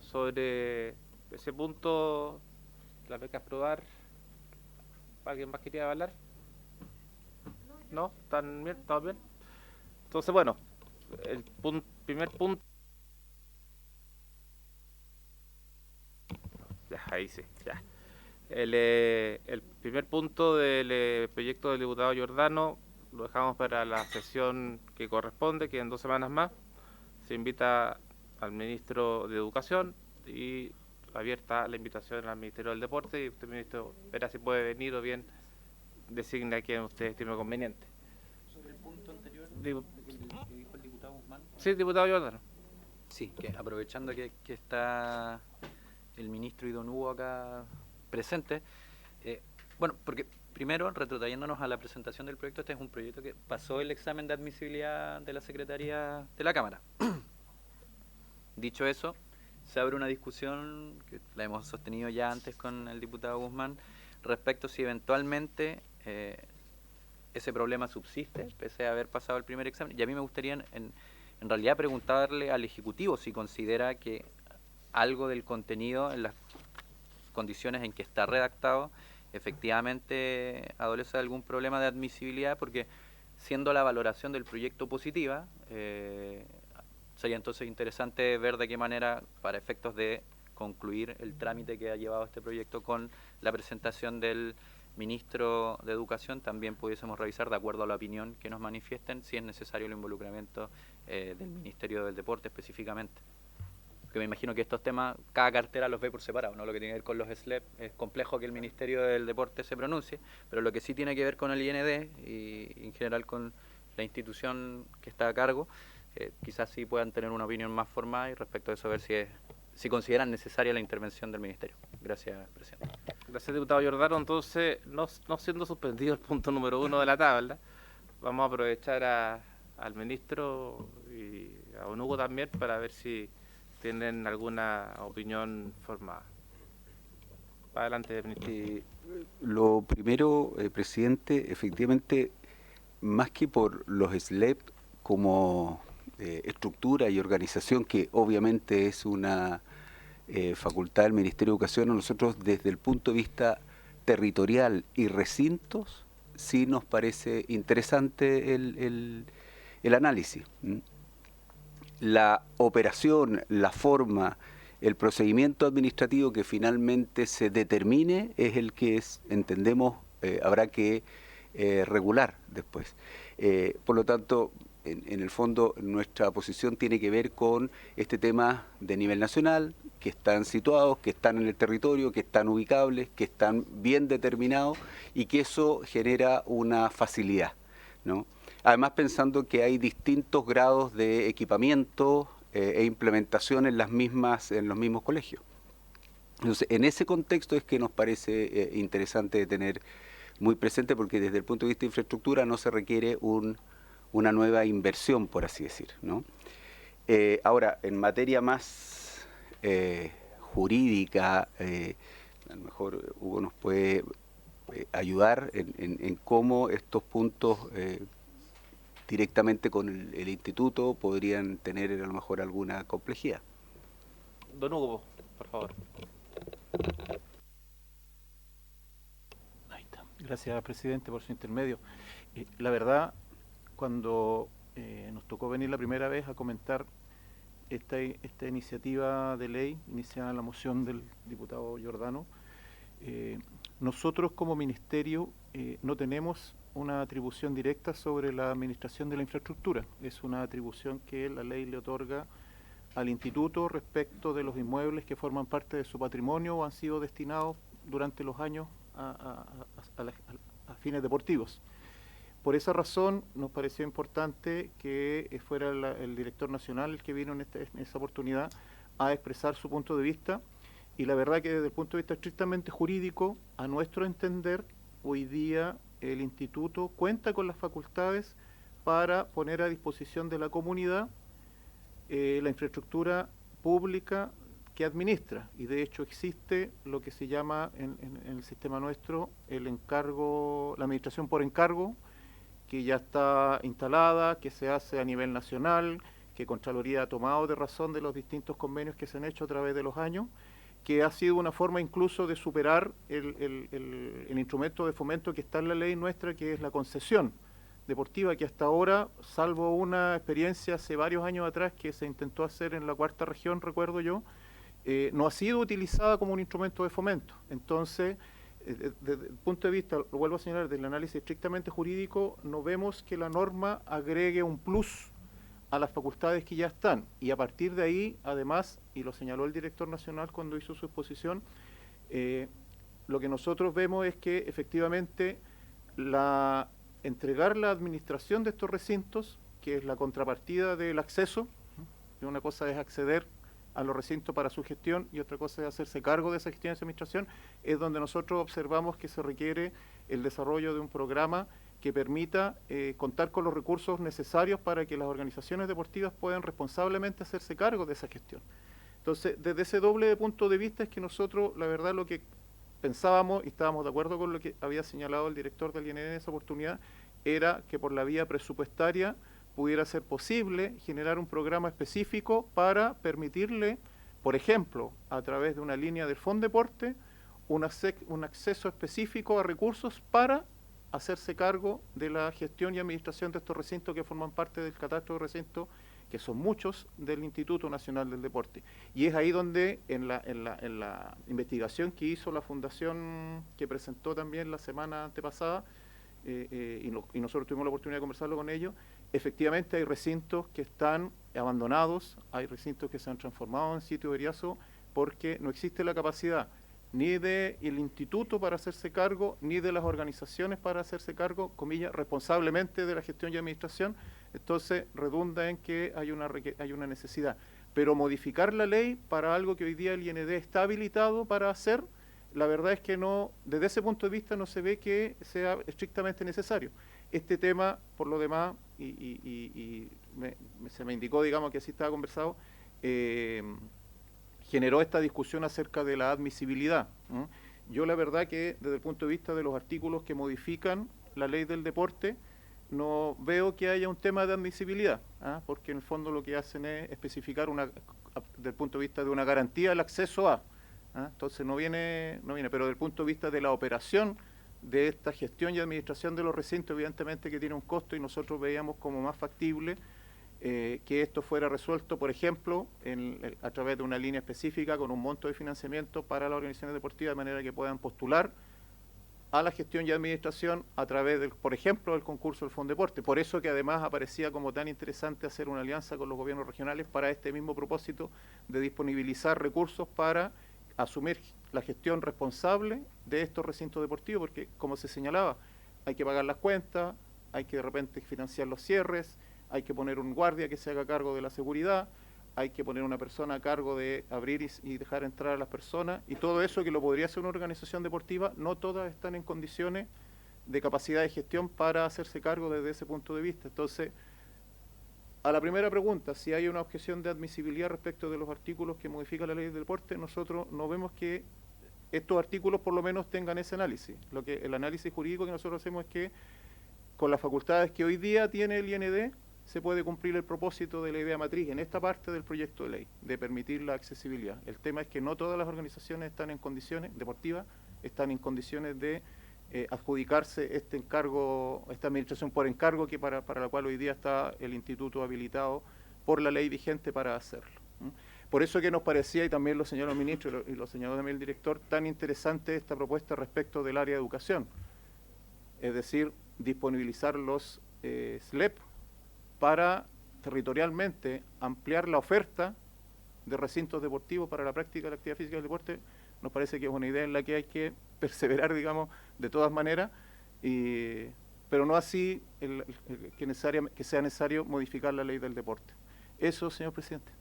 Sobre ese punto, las becas probar, ¿alguien más quería hablar? ¿No? ¿Están bien? ¿Estamos bien? Entonces, bueno, el primer punto. Ya, ahí sí, ya. El primer punto del proyecto del diputado Giordano lo dejamos para la sesión que corresponde, que en 2 semanas más se invita al ministro de Educación y abierta la invitación al Ministerio del Deporte, y usted, ministro, verá si puede venir o bien designa a quien usted estime conveniente. Sobre el punto anterior, que dijo el diputado Guzmán. Sí, diputado Giordano. Sí, que aprovechando que está el ministro y don Hugo acá presente, bueno, porque primero, retrotrayéndonos a la presentación del proyecto, este es un proyecto que pasó el examen de admisibilidad de la Secretaría de la Cámara. Dicho eso, se abre una discusión, que la hemos sostenido ya antes con el diputado Guzmán, respecto si eventualmente ese problema subsiste, pese a haber pasado el primer examen. Y a mí me gustaría, en realidad, preguntarle al Ejecutivo si considera que algo del contenido, en las condiciones en que está redactado, efectivamente adolece de algún problema de admisibilidad, porque siendo la valoración del proyecto positiva, sería entonces interesante ver de qué manera, para efectos de concluir el trámite que ha llevado este proyecto con la presentación del ministro de Educación, también pudiésemos revisar, de acuerdo a la opinión que nos manifiesten, si es necesario el involucramiento del Ministerio del Deporte específicamente. Que me imagino que estos temas, cada cartera los ve por separado, ¿no? Lo que tiene que ver con los SLEP es complejo que el Ministerio del Deporte se pronuncie, pero lo que sí tiene que ver con el IND y en general con la institución que está a cargo, quizás sí puedan tener una opinión más formada, y respecto a eso ver si consideran necesaria la intervención del Ministerio. Gracias, presidente. Gracias, diputado Giordano. Entonces, no siendo suspendido el punto número 1 de la tabla, vamos a aprovechar al ministro y a don Hugo también para ver si tienen alguna opinión formada. Adelante, ministro. Lo primero, presidente, efectivamente, más que por los SLEP como estructura y organización, que obviamente es una facultad del Ministerio de Educación, a nosotros desde el punto de vista territorial y recintos, sí nos parece interesante el análisis. La operación, la forma, el procedimiento administrativo que finalmente se determine es el que entendemos habrá que regular después. Por lo tanto, en el fondo, nuestra posición tiene que ver con este tema de nivel nacional, que están situados, que están en el territorio, que están ubicables, que están bien determinados y que eso genera una facilidad, ¿no? Además, pensando que hay distintos grados de equipamiento e implementación en los mismos colegios. Entonces, en ese contexto es que nos parece interesante tener muy presente, porque desde el punto de vista de infraestructura no se requiere un una nueva inversión, por así decir, ¿no? Ahora, en materia más jurídica, a lo mejor Hugo nos puede ayudar en cómo estos puntos directamente con el instituto podrían tener a lo mejor alguna complejidad. Don Hugo, por favor. Ahí está. Gracias, presidente, por su intermedio. La verdad, cuando nos tocó venir la primera vez a comentar esta iniciativa de ley iniciada en la moción del diputado Giordano, nosotros como ministerio no tenemos una atribución directa sobre la administración de la infraestructura. Es una atribución que la ley le otorga al instituto respecto de los inmuebles que forman parte de su patrimonio o han sido destinados durante los años a fines deportivos. Por esa razón nos pareció importante que fuera el director nacional el que vino en esa oportunidad a expresar su punto de vista, y la verdad que desde el punto de vista estrictamente jurídico, a nuestro entender, hoy día el instituto cuenta con las facultades para poner a disposición de la comunidad la infraestructura pública que administra, y de hecho existe lo que se llama en el sistema nuestro el encargo, la administración por encargo, que ya está instalada, que se hace a nivel nacional, que Contraloría ha tomado de razón de los distintos convenios que se han hecho a través de los años, que ha sido una forma incluso de superar el instrumento de fomento que está en la ley nuestra, que es la concesión deportiva, que hasta ahora, salvo una experiencia hace varios años atrás que se intentó hacer en la cuarta región, recuerdo yo, no ha sido utilizada como un instrumento de fomento. Entonces, desde el punto de vista, lo vuelvo a señalar, del análisis estrictamente jurídico, no vemos que la norma agregue un plus a las facultades que ya están, y a partir de ahí, además, y lo señaló el director nacional cuando hizo su exposición, lo que nosotros vemos es que efectivamente entregar la administración de estos recintos, que es la contrapartida del acceso, que una cosa es acceder a los recintos para su gestión y otra cosa es hacerse cargo de esa gestión y esa administración, es donde nosotros observamos que se requiere el desarrollo de un programa que permita contar con los recursos necesarios para que las organizaciones deportivas puedan responsablemente hacerse cargo de esa gestión. Entonces, desde ese doble punto de vista es que nosotros, la verdad, lo que pensábamos y estábamos de acuerdo con lo que había señalado el director del IND en esa oportunidad, era que por la vía presupuestaria pudiera ser posible generar un programa específico para permitirle, por ejemplo, a través de una línea del Fondeporte, un acceso específico a recursos para hacerse cargo de la gestión y administración de estos recintos que forman parte del catastro de recintos, que son muchos, del Instituto Nacional del Deporte. Y es ahí donde, en la investigación que hizo la fundación, que presentó también la semana antepasada, y nosotros tuvimos la oportunidad de conversarlo con ellos, efectivamente hay recintos que están abandonados, hay recintos que se han transformado en sitio veriazo porque no existe la capacidad ni del instituto para hacerse cargo, ni de las organizaciones para hacerse cargo, comillas, responsablemente de la gestión y administración. Entonces redunda en que hay una necesidad. Pero modificar la ley para algo que hoy día el IND está habilitado para hacer, la verdad es que no, desde ese punto de vista no se ve que sea estrictamente necesario. Este tema, por lo demás, se me indicó, digamos, que así estaba conversado, generó esta discusión acerca de la admisibilidad. Yo la verdad que desde el punto de vista de los artículos que modifican la ley del deporte, no veo que haya un tema de admisibilidad, porque en el fondo lo que hacen es especificar desde el punto de vista de una garantía del acceso a. Entonces no viene, pero desde el punto de vista de la operación de esta gestión y administración de los recintos, evidentemente que tiene un costo, y nosotros veíamos como más factible que esto fuera resuelto, por ejemplo, a través de una línea específica con un monto de financiamiento para las organizaciones deportivas, de manera que puedan postular a la gestión y administración a través del, por ejemplo, del concurso del Fondeporte. Por eso que además aparecía como tan interesante hacer una alianza con los gobiernos regionales para este mismo propósito de disponibilizar recursos para asumir la gestión responsable de estos recintos deportivos, porque como se señalaba, hay que pagar las cuentas, hay que de repente financiar los cierres, hay que poner un guardia que se haga cargo de la seguridad, hay que poner una persona a cargo de abrir y dejar entrar a las personas, y todo eso que lo podría hacer una organización deportiva, no todas están en condiciones de capacidad de gestión para hacerse cargo desde ese punto de vista. Entonces, a la primera pregunta, si hay una objeción de admisibilidad respecto de los artículos que modifica la ley del deporte, nosotros no vemos que estos artículos por lo menos tengan ese análisis. El análisis jurídico que nosotros hacemos es que con las facultades que hoy día tiene el IND, se puede cumplir el propósito de la idea matriz en esta parte del proyecto de ley, de permitir la accesibilidad. El tema es que no todas las organizaciones están en condiciones deportivas, están en condiciones de adjudicarse este encargo, esta administración por encargo para la cual hoy día está el instituto habilitado por la ley vigente para hacerlo. Por eso que nos parecía, y también lo señaló el ministro y lo señaló también el director, tan interesante esta propuesta respecto del área de educación, es decir, disponibilizar los SLEP para territorialmente ampliar la oferta de recintos deportivos para la práctica de la actividad física y el deporte. Nos parece que es una idea en la que hay que perseverar, digamos, de todas maneras, pero no así que sea necesario modificar la ley del deporte. Eso, señor presidente.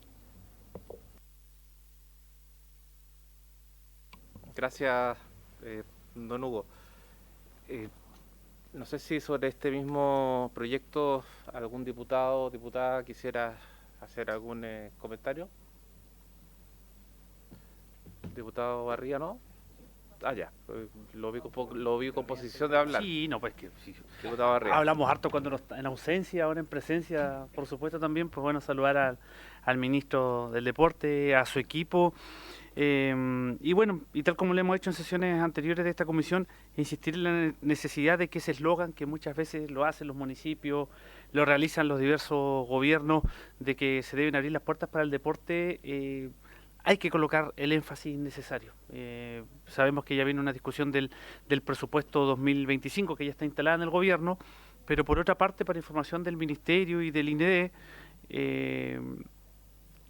Gracias, don Hugo. No sé si sobre este mismo proyecto algún diputado o diputada quisiera hacer algún comentario. Diputado Barría, ¿no? Ah, ya. Lo vi con posición de hablar. Sí, no, pues que sí. Diputado Barría. Hablamos harto cuando no está en ausencia, ahora en presencia, por supuesto también, pues bueno, saludar al ministro del Deporte, a su equipo. Y bueno, y tal como lo hemos hecho en sesiones anteriores de esta comisión, insistir en la necesidad de que ese eslogan que muchas veces lo hacen los municipios, lo realizan los diversos gobiernos, de que se deben abrir las puertas para el deporte, hay que colocar el énfasis necesario. Sabemos que ya viene una discusión del presupuesto 2025 que ya está instalada en el gobierno, pero por otra parte, para información del Ministerio y del IND,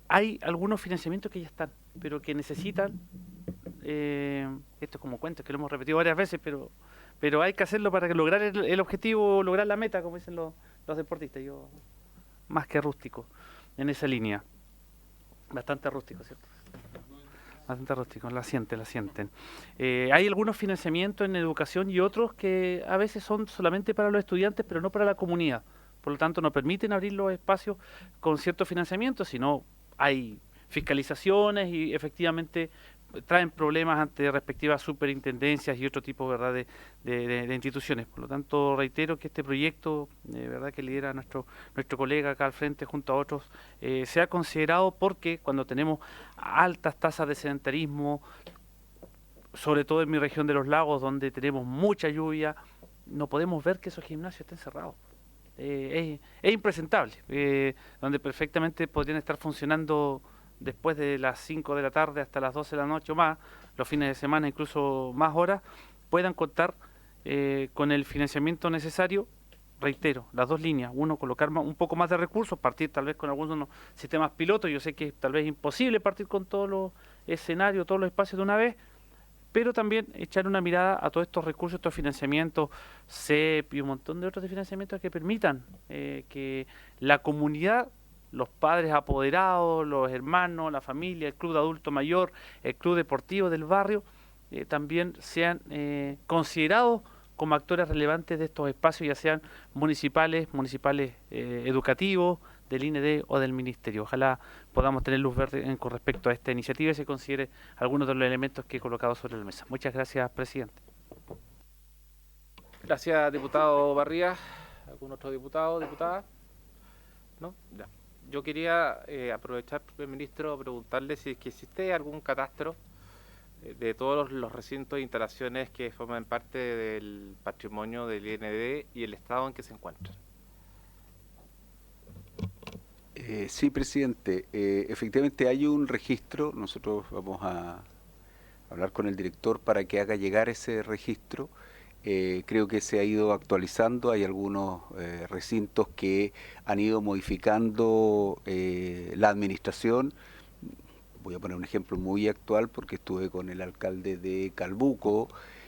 hay algunos financiamientos que ya están, pero que necesitan, esto es como cuento, que lo hemos repetido varias veces, pero hay que hacerlo para lograr el objetivo, lograr la meta, como dicen los deportistas. Yo, más que rústico, en esa línea. Bastante rústico, ¿cierto? Bastante rústico, la sienten. Hay algunos financiamientos en educación y otros que a veces son solamente para los estudiantes, pero no para la comunidad. Por lo tanto, no permiten abrir los espacios con cierto financiamiento, sino hay fiscalizaciones y efectivamente traen problemas ante respectivas superintendencias y otro tipo, ¿verdad?, de instituciones. Por lo tanto, reitero que este proyecto, verdad, que lidera nuestro colega acá al frente junto a otros, sea considerado, porque cuando tenemos altas tasas de sedentarismo, sobre todo en mi región de los lagos, donde tenemos mucha lluvia, no podemos ver que esos gimnasios estén cerrados. Es impresentable, donde perfectamente podrían estar funcionando después de las 5 de la tarde hasta las 12 de la noche o más, los fines de semana incluso más horas, puedan contar con el financiamiento necesario. Reitero, las dos líneas: uno, colocar un poco más de recursos, partir tal vez con algunos sistemas pilotos. Yo sé que tal vez es imposible partir con todos los escenarios, todos los espacios de una vez, pero también echar una mirada a todos estos recursos, estos financiamientos, CEP y un montón de otros de financiamientos que permitan que la comunidad, los padres apoderados, los hermanos, la familia, el club de adulto mayor, el club deportivo del barrio, también sean considerados como actores relevantes de estos espacios, ya sean municipales educativos, del IND o del Ministerio. Ojalá podamos tener luz verde con respecto a esta iniciativa y se considere algunos de los elementos que he colocado sobre la mesa. Muchas gracias, presidente. Gracias, diputado Barría. ¿Algún otro diputado o diputada? ¿No? Ya. Yo quería aprovechar, primer ministro, preguntarle si es que existe algún catastro de todos los recintos e instalaciones que forman parte del patrimonio del IND y el estado en que se encuentran. Sí, presidente. Efectivamente hay un registro. Nosotros vamos a hablar con el director para que haga llegar ese registro. Creo que se ha ido actualizando. Hay algunos recintos que han ido modificando la administración. Voy a poner un ejemplo muy actual porque estuve con el alcalde de Calbuco,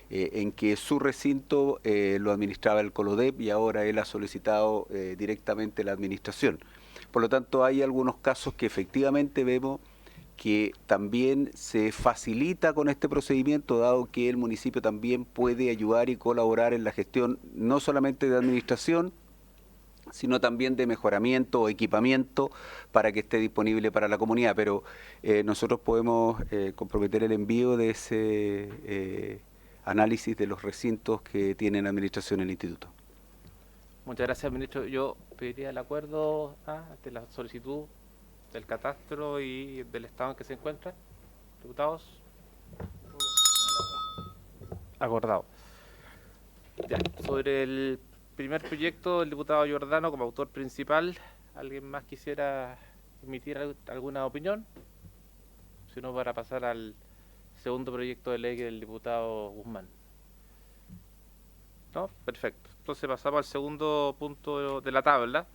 en que su recinto lo administraba el Colodep y ahora él ha solicitado directamente la administración. Por lo tanto, hay algunos casos que efectivamente vemos que también se facilita con este procedimiento, dado que el municipio también puede ayudar y colaborar en la gestión no solamente de administración, sino también de mejoramiento o equipamiento para que esté disponible para la comunidad. Pero nosotros podemos comprometer el envío de ese análisis de los recintos que tiene en administración el instituto. Muchas gracias, ministro. Yo pediría el acuerdo de la solicitud del catastro y del estado en que se encuentra. Diputados. Acordado. Ya, sobre el primer proyecto, el diputado Giordano como autor principal, ¿alguien más quisiera emitir alguna opinión? Si no, para pasar al segundo proyecto de ley del diputado Guzmán. ¿No? Perfecto. Entonces pasamos al segundo punto de la tabla,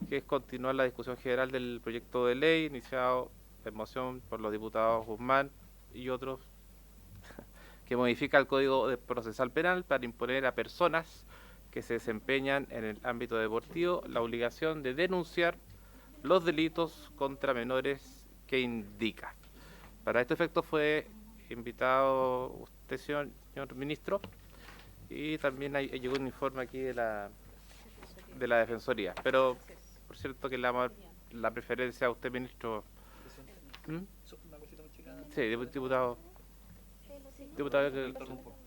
que es continuar la discusión general del proyecto de ley iniciado en moción por los diputados Guzmán y otros, que modifica el Código Procesal Penal para imponer a personas que se desempeñan en el ámbito deportivo la obligación de denunciar los delitos contra menores que indica. Para este efecto fue invitado usted, señor ministro, y también llegó un informe aquí de la Defensoría. Pero, por cierto, que la preferencia a usted, ministro. Sí, diputado.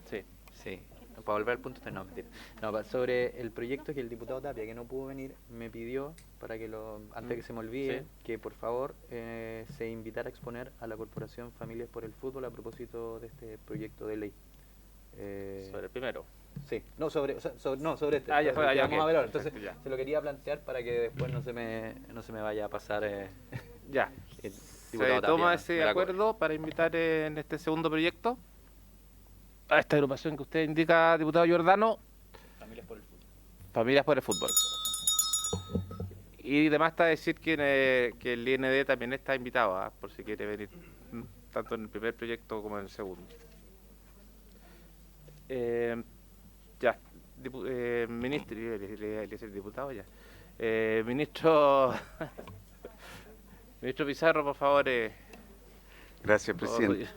Sí. Sí, para volver al punto, no, mentira. No, sobre el proyecto que el diputado Tapia, que no pudo venir, me pidió, para que antes que se me olvide, Sí. que por favor se invitara a exponer a la Corporación Familias por el Fútbol a propósito de este proyecto de ley. Sobre el primero. Sí, no, sobre este. Ya, sobre el que ya, vamos ok. a ver ahora. Entonces, Perfecto, ya. se lo quería plantear para que después no se me vaya a pasar Ya. el Se diputado toma Tapia, ese me la acuerdo para invitar en este segundo proyecto a esta agrupación que usted indica, diputado Giordano. Familias por el Fútbol. Familias por el Fútbol. Y además está decir que el IND también está invitado, por si quiere venir, tanto en el primer proyecto como en el segundo. Ya, ministro, le decir diputado ya. Ministro, ministro Pizarro, por favor. Gracias, presidente.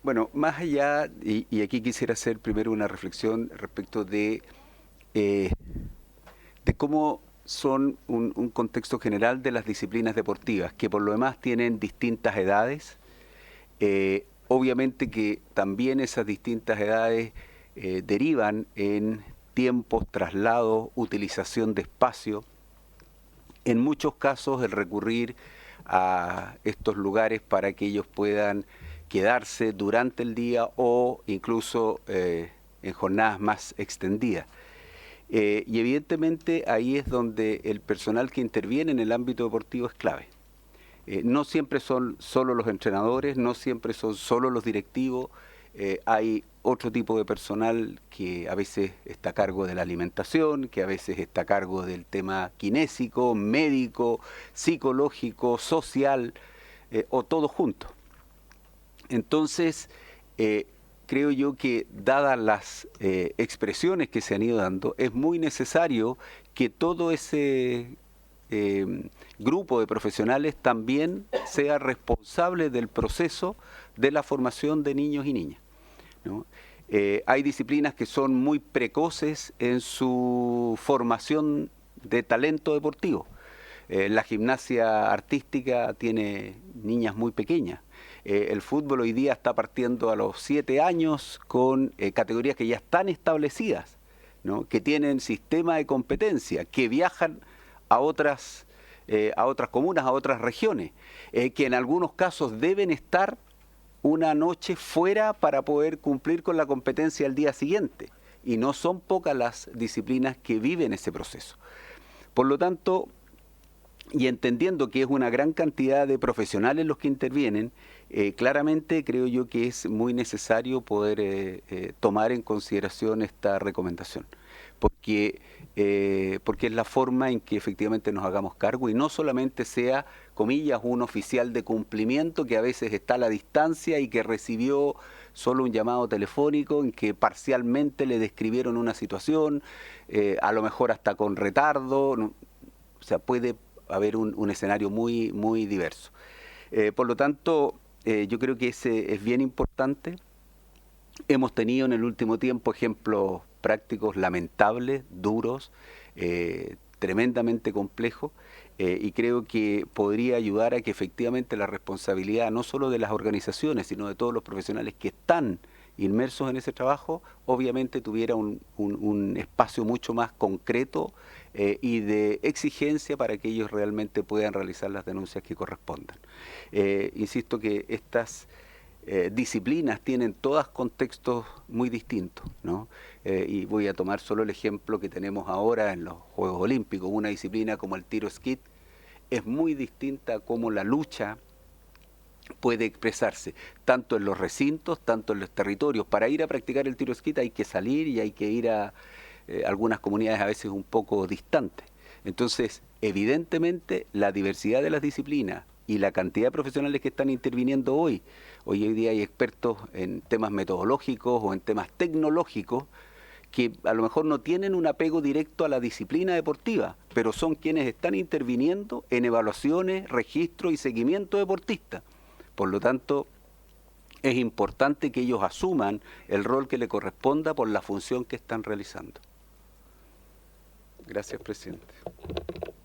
Bueno, más allá, y aquí quisiera hacer primero una reflexión respecto de cómo son un contexto general de las disciplinas deportivas, que por lo demás tienen distintas edades. Obviamente que también esas distintas edades derivan en tiempos, traslados, utilización de espacio. En muchos casos el recurrir a estos lugares para que ellos puedan quedarse durante el día o incluso en jornadas más extendidas. Y evidentemente ahí es donde el personal que interviene en el ámbito deportivo es clave. No siempre son solo los entrenadores, no siempre son solo los directivos, hay otro tipo de personal que a veces está a cargo de la alimentación, que a veces está a cargo del tema kinésico, médico, psicológico, social, o todo junto. Entonces, creo yo que dadas las expresiones que se han ido dando, es muy necesario que todo ese grupo de profesionales también sea responsable del proceso de la formación de niños y niñas, ¿no? Hay disciplinas que son muy precoces en su formación de talento deportivo. La gimnasia artística tiene niñas muy pequeñas. El fútbol hoy día está partiendo a los 7 años con categorías que ya están establecidas, ¿no? Que tienen sistema de competencia, que viajan a otras comunas, a otras regiones, que en algunos casos deben estar una noche fuera para poder cumplir con la competencia al día siguiente. Y no son pocas las disciplinas que viven ese proceso. Por lo tanto, y entendiendo que es una gran cantidad de profesionales los que intervienen, claramente creo yo que es muy necesario poder tomar en consideración esta recomendación, porque es la forma en que efectivamente nos hagamos cargo y no solamente sea, comillas, un oficial de cumplimiento que a veces está a la distancia y que recibió solo un llamado telefónico en que parcialmente le describieron una situación, a lo mejor hasta con retardo, ¿no? O sea, puede haber un escenario muy, muy diverso. Por lo tanto, yo creo que ese es bien importante. Hemos tenido en el último tiempo ejemplos prácticos lamentables, duros, tremendamente complejos, y creo que podría ayudar a que efectivamente la responsabilidad no solo de las organizaciones, sino de todos los profesionales que están inmersos en ese trabajo, obviamente tuviera un espacio mucho más concreto y de exigencia para que ellos realmente puedan realizar las denuncias que correspondan. Insisto que estas disciplinas tienen todas contextos muy distintos, ¿no? Y voy a tomar solo el ejemplo que tenemos ahora en los Juegos Olímpicos. Una disciplina como el tiro esquí es muy distinta a cómo la lucha puede expresarse, tanto en los recintos, tanto en los territorios. Para ir a practicar el tiro esquí hay que salir y hay que ir a algunas comunidades a veces un poco distantes. Entonces, evidentemente, la diversidad de las disciplinas y la cantidad de profesionales que están interviniendo hoy día hay expertos en temas metodológicos o en temas tecnológicos que a lo mejor no tienen un apego directo a la disciplina deportiva, pero son quienes están interviniendo en evaluaciones, registro y seguimiento deportista. Por lo tanto, es importante que ellos asuman el rol que le corresponda por la función que están realizando. Gracias, presidente.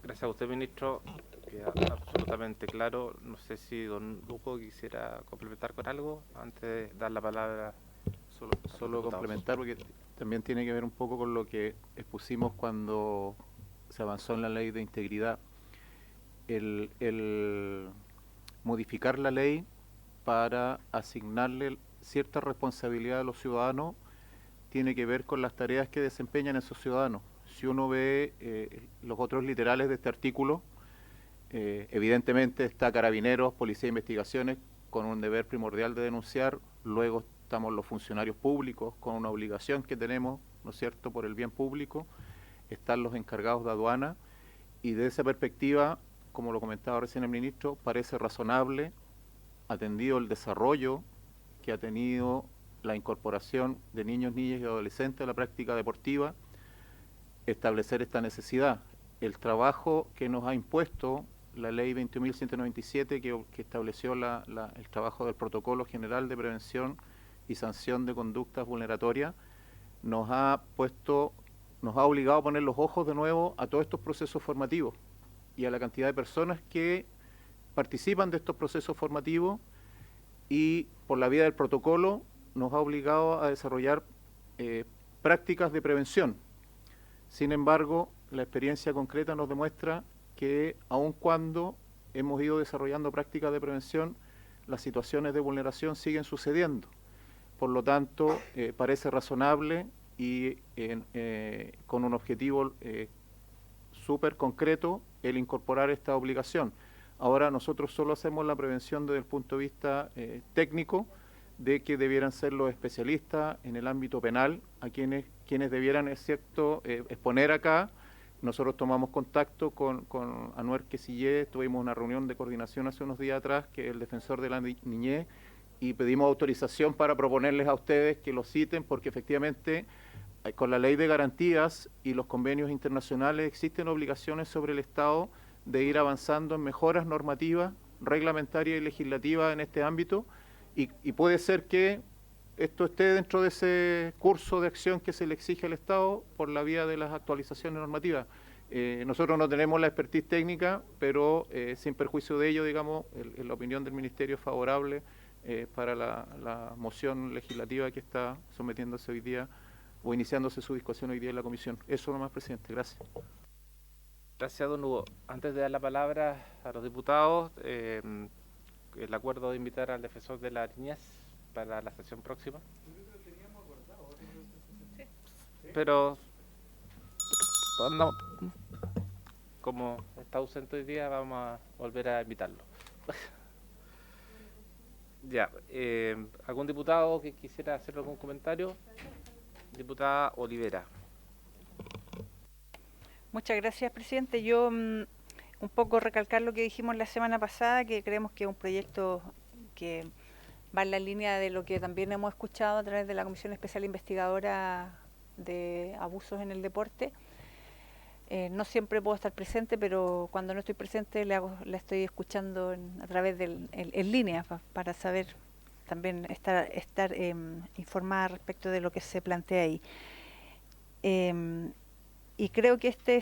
Gracias a usted, ministro. Queda absolutamente claro. No sé si don Luco quisiera complementar con algo antes de dar la palabra. Solo complementar, porque también tiene que ver un poco con lo que expusimos cuando se avanzó en la ley de integridad. El modificar la ley para asignarle cierta responsabilidad a los ciudadanos tiene que ver con las tareas que desempeñan esos ciudadanos. Si uno ve los otros literales de este artículo, evidentemente está Carabineros, Policía de Investigaciones, con un deber primordial de denunciar. Luego estamos los funcionarios públicos, con una obligación que tenemos, ¿no es cierto?, por el bien público. Están los encargados de aduana, y de esa perspectiva, como lo comentaba recién el ministro, parece razonable, atendido el desarrollo que ha tenido la incorporación de niños, niñas y adolescentes a la práctica deportiva, establecer esta necesidad. El trabajo que nos ha impuesto la ley 21.197, que estableció el trabajo del Protocolo General de Prevención y Sanción de Conductas Vulneratorias, nos ha obligado a poner los ojos de nuevo a todos estos procesos formativos y a la cantidad de personas que participan de estos procesos formativos, y por la vía del protocolo nos ha obligado a desarrollar prácticas de prevención. Sin embargo, la experiencia concreta nos demuestra que aun cuando hemos ido desarrollando prácticas de prevención, las situaciones de vulneración siguen sucediendo. Por lo tanto, parece razonable y con un objetivo súper concreto el incorporar esta obligación. Ahora nosotros solo hacemos la prevención desde el punto de vista técnico, de que debieran ser los especialistas en el ámbito penal a quienes debieran, excepto exponer acá. Nosotros tomamos contacto con Anuer Quesillé, tuvimos una reunión de coordinación hace unos días atrás, que es el defensor de la niñez, y pedimos autorización para proponerles a ustedes que lo citen, porque efectivamente con la ley de garantías y los convenios internacionales existen obligaciones sobre el Estado de ir avanzando en mejoras normativas, reglamentarias y legislativas en este ámbito, y puede ser que esto esté dentro de ese curso de acción que se le exige al Estado por la vía de las actualizaciones normativas. Nosotros no tenemos la expertise técnica, pero sin perjuicio de ello, digamos, la opinión del Ministerio es favorable para la moción legislativa que está sometiéndose hoy día o iniciándose su discusión hoy día en la comisión. Eso nomás, presidente. Gracias. Gracias, don Hugo. Antes de dar la palabra a los diputados, el acuerdo de invitar al defensor de la niñez para la sesión próxima. Pero no, como está ausente hoy día, vamos a volver a invitarlo. Ya, ¿algún diputado que quisiera hacer algún comentario? Diputada Olivera. Muchas gracias, presidente. Yo un poco recalcar lo que dijimos la semana pasada, que creemos que es un proyecto que va en la línea de lo que también hemos escuchado a través de la Comisión Especial Investigadora de Abusos en el Deporte. No siempre puedo estar presente, pero cuando no estoy presente la estoy escuchando a través en línea para saber también estar informada respecto de lo que se plantea ahí. Y creo que este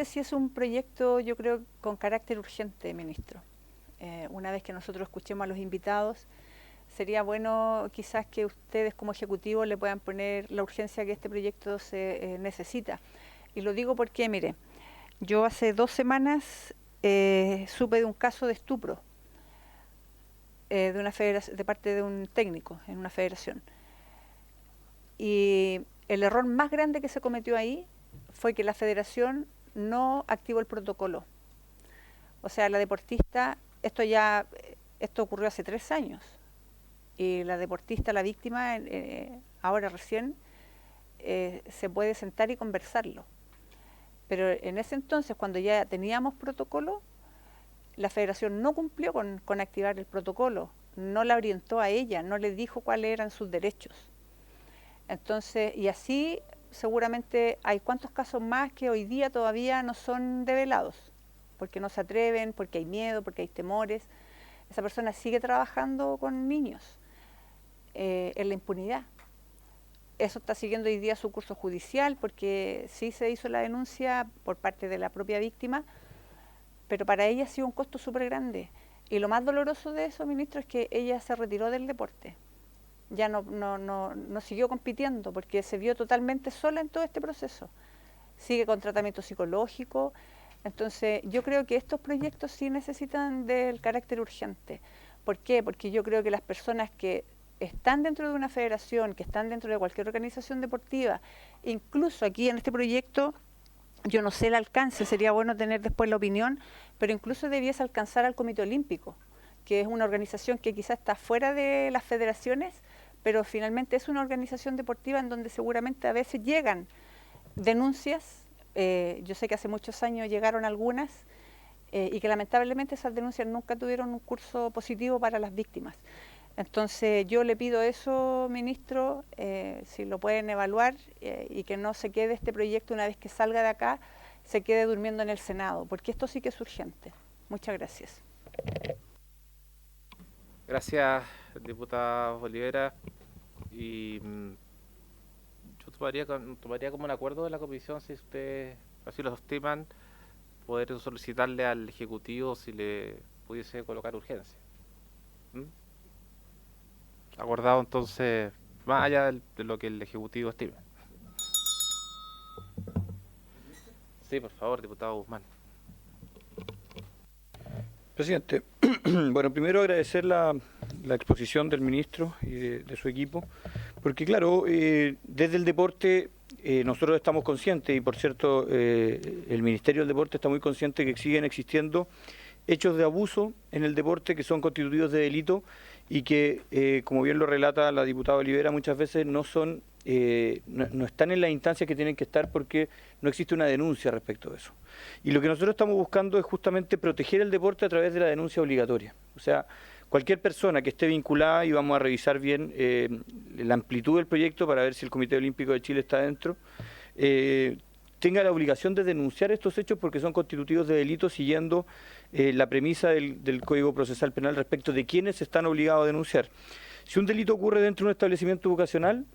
sí es un proyecto, yo creo, con carácter urgente, ministro. Una vez que nosotros escuchemos a los invitados, sería bueno quizás que ustedes como ejecutivo le puedan poner la urgencia que este proyecto se necesita. Y lo digo porque, mire, yo hace 2 semanas supe de un caso de estupro de parte de un técnico en una federación. Y el error más grande que se cometió ahí fue que la federación no activó el protocolo. O sea, la deportista, esto ocurrió hace 3 años, y la deportista, la víctima, ahora recién se puede sentar y conversarlo. Pero en ese entonces, cuando ya teníamos protocolo, la federación no cumplió con activar el protocolo, no la orientó a ella, no le dijo cuáles eran sus derechos. Entonces, y así seguramente hay cuantos casos más que hoy día todavía no son develados, porque no se atreven, porque hay miedo, porque hay temores. Esa persona sigue trabajando con niños en la impunidad. Eso está siguiendo hoy día su curso judicial, porque sí se hizo la denuncia por parte de la propia víctima, pero para ella ha sido un costo súper grande. Y lo más doloroso de eso, ministro, es que ella se retiró del deporte. Ya no siguió compitiendo porque se vio totalmente sola en todo este proceso. Sigue con tratamiento psicológico. Entonces, yo creo que estos proyectos sí necesitan del carácter urgente. ¿Por qué? Porque yo creo que las personas que están dentro de una federación, que están dentro de cualquier organización deportiva, incluso aquí en este proyecto, yo no sé el alcance, sería bueno tener después la opinión, pero incluso debiese alcanzar al Comité Olímpico, que es una organización que quizás está fuera de las federaciones, pero finalmente es una organización deportiva en donde seguramente a veces llegan denuncias. Yo sé que hace muchos años llegaron algunas y que lamentablemente esas denuncias nunca tuvieron un curso positivo para las víctimas. Entonces yo le pido eso, ministro, si lo pueden evaluar y que no se quede este proyecto una vez que salga de acá, se quede durmiendo en el Senado, porque esto sí que es urgente. Muchas gracias. Gracias, diputada Olivera. Y yo tomaría como un acuerdo de la comisión, si ustedes así lo estiman, poder solicitarle al Ejecutivo si le pudiese colocar urgencia. Acordado entonces, más allá de lo que el Ejecutivo estime. Sí, por favor, diputado Guzmán. Presidente, bueno, primero agradecer la exposición del ministro y de su equipo, porque claro, desde el deporte nosotros estamos conscientes, y por cierto el Ministerio del Deporte está muy consciente que siguen existiendo hechos de abuso en el deporte que son constitutivos de delito y que, como bien lo relata la diputada Olivera, muchas veces no están en las instancias que tienen que estar porque no existe una denuncia respecto de eso. Y lo que nosotros estamos buscando es justamente proteger el deporte a través de la denuncia obligatoria. O sea, cualquier persona que esté vinculada, y vamos a revisar bien la amplitud del proyecto para ver si el Comité Olímpico de Chile está dentro, tenga la obligación de denunciar estos hechos porque son constitutivos de delito, siguiendo la premisa del Código Procesal Penal respecto de quiénes están obligados a denunciar. Si un delito ocurre dentro de un establecimiento educacional,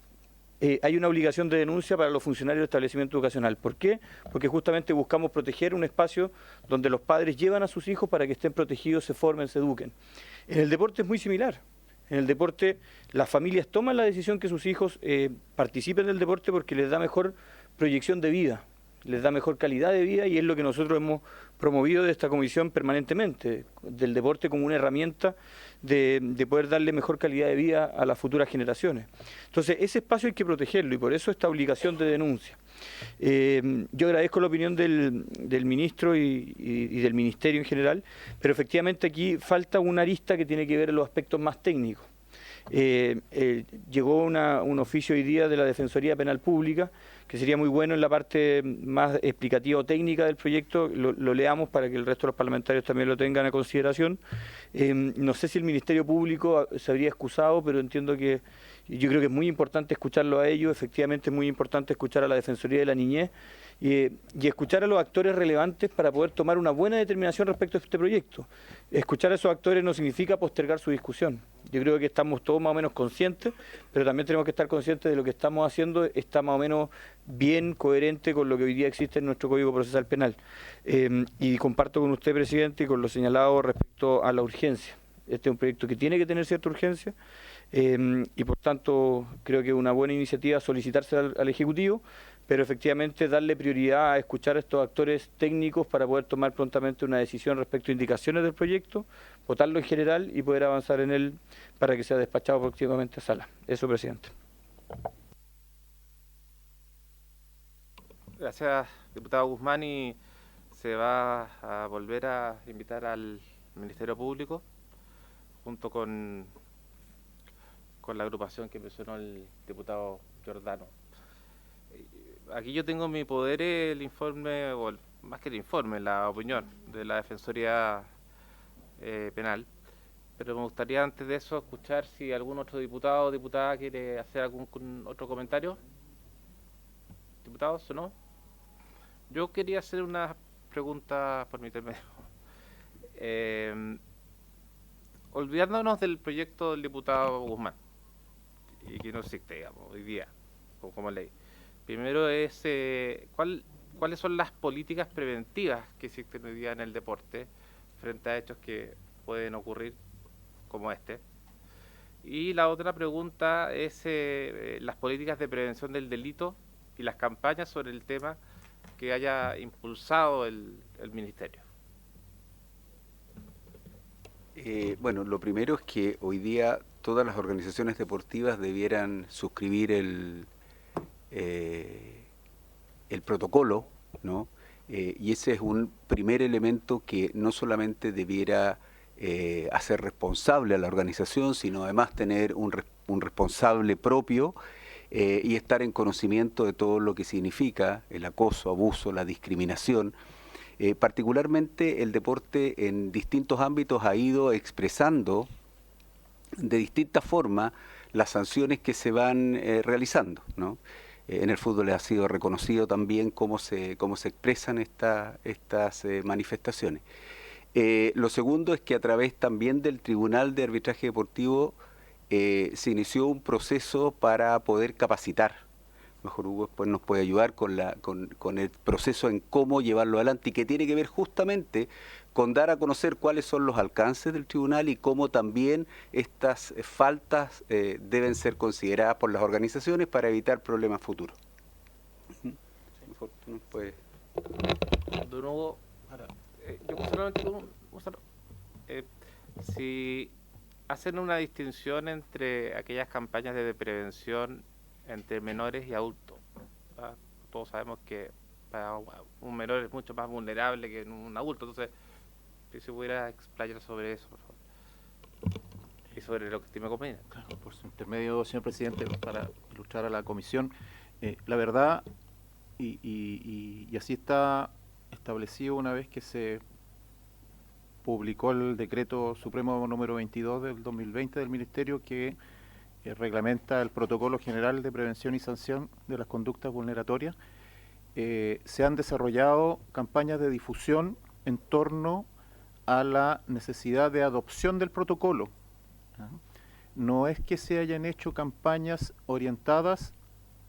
hay una obligación de denuncia para los funcionarios del establecimiento educacional. ¿Por qué? Porque justamente buscamos proteger un espacio donde los padres llevan a sus hijos para que estén protegidos, se formen, se eduquen. En el deporte es muy similar. En el deporte las familias toman la decisión que sus hijos participen del deporte porque les da mejor proyección de vida, les da mejor calidad de vida, y es lo que nosotros hemos promovido de esta comisión permanentemente, del deporte como una herramienta de poder darle mejor calidad de vida a las futuras generaciones. Entonces, ese espacio hay que protegerlo y por eso esta obligación de denuncia. Yo agradezco la opinión del ministro y del ministerio en general, pero efectivamente aquí falta una arista que tiene que ver en los aspectos más técnicos. Llegó un oficio hoy día de la Defensoría Penal Pública que sería muy bueno en la parte más explicativa o técnica del proyecto, lo leamos para que el resto de los parlamentarios también lo tengan a consideración. No sé si el Ministerio Público se habría excusado, pero entiendo que yo creo que es muy importante escucharlo a ellos, efectivamente es muy importante escuchar a la Defensoría de la Niñez y escuchar a los actores relevantes para poder tomar una buena determinación respecto a este proyecto. Escuchar a esos actores no significa postergar su discusión. Yo creo que estamos todos más o menos conscientes, pero también tenemos que estar conscientes de lo que estamos haciendo está más o menos bien coherente con lo que hoy día existe en nuestro Código Procesal Penal. Y comparto con usted, presidente, y con lo señalado respecto a la urgencia. Este es un proyecto que tiene que tener cierta urgencia y por tanto creo que es una buena iniciativa solicitarse al Ejecutivo, pero efectivamente darle prioridad a escuchar a estos actores técnicos para poder tomar prontamente una decisión respecto a indicaciones del proyecto, votarlo en general y poder avanzar en él para que sea despachado próximamente a sala. Eso, presidente. Gracias, diputado Guzmán, y se va a volver a invitar al Ministerio Público junto con la agrupación que mencionó el diputado Giordano. Aquí yo tengo en mi poder el informe, o más que el informe, la opinión de la Defensoría Penal, pero me gustaría antes de eso escuchar si algún otro diputado o diputada quiere hacer algún otro comentario. ¿Diputados o no? Yo quería hacer una pregunta por mi intermedio. Olvidándonos del proyecto del diputado Guzmán, y que no existe, digamos, hoy día, como ley. Primero es, ¿cuáles son las políticas preventivas que existen hoy día en el deporte frente a hechos que pueden ocurrir como este? Y la otra pregunta es las políticas de prevención del delito y las campañas sobre el tema que haya impulsado el Ministerio. Bueno, lo primero es que hoy día todas las organizaciones deportivas debieran suscribir el protocolo, ¿no? Y ese es un primer elemento que no solamente debiera hacer responsable a la organización, sino además tener un responsable propio y estar en conocimiento de todo lo que significa el acoso, abuso, la discriminación. Particularmente el deporte en distintos ámbitos ha ido expresando de distintas formas las sanciones que se van realizando, ¿no? En el fútbol ha sido reconocido también cómo se expresan estas manifestaciones. Lo segundo es que a través también del Tribunal de Arbitraje Deportivo se inició un proceso para poder capacitar. Mejor Hugo después nos puede ayudar con el proceso en cómo llevarlo adelante y que tiene que ver justamente con dar a conocer cuáles son los alcances del tribunal y cómo también estas faltas deben ser consideradas por las organizaciones para evitar problemas futuros. Mejor tú nos puedes... Don Hugo, yo solamente si hacen una distinción entre aquellas campañas de prevención entre menores y adultos, ¿verdad? Todos sabemos que para un menor es mucho más vulnerable que un adulto, entonces si se pudiera explayar sobre eso, por favor, y sobre lo que usted me conviene. Claro, por su intermedio, señor presidente, para ilustrar a la comisión, la verdad, y así está establecido una vez que se publicó el decreto supremo número 22 del 2020 del Ministerio que reglamenta el protocolo general de prevención y sanción de las conductas vulneratorias. Se han desarrollado campañas de difusión en torno a la necesidad de adopción del protocolo. No es que se hayan hecho campañas orientadas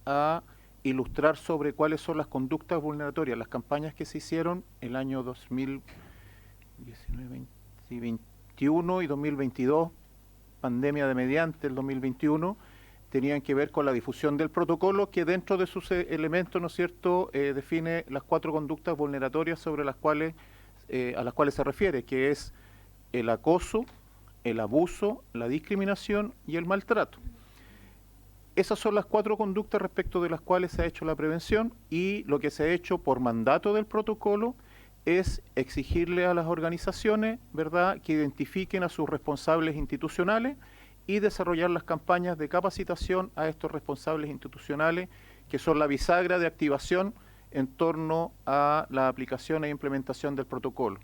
a ilustrar sobre cuáles son las conductas vulneratorias. Las campañas que se hicieron el año 2019, 2021 y 2022, pandemia de mediante el 2021, tenían que ver con la difusión del protocolo que dentro de sus elementos, ¿no es cierto?, define las 4 conductas vulneratorias sobre las cuales a las cuales se refiere, que es el acoso, el abuso, la discriminación y el maltrato. Esas son las 4 conductas respecto de las cuales se ha hecho la prevención y lo que se ha hecho por mandato del protocolo es exigirle a las organizaciones, ¿verdad?, que identifiquen a sus responsables institucionales y desarrollar las campañas de capacitación a estos responsables institucionales que son la bisagra de activación en torno a la aplicación e implementación del protocolo.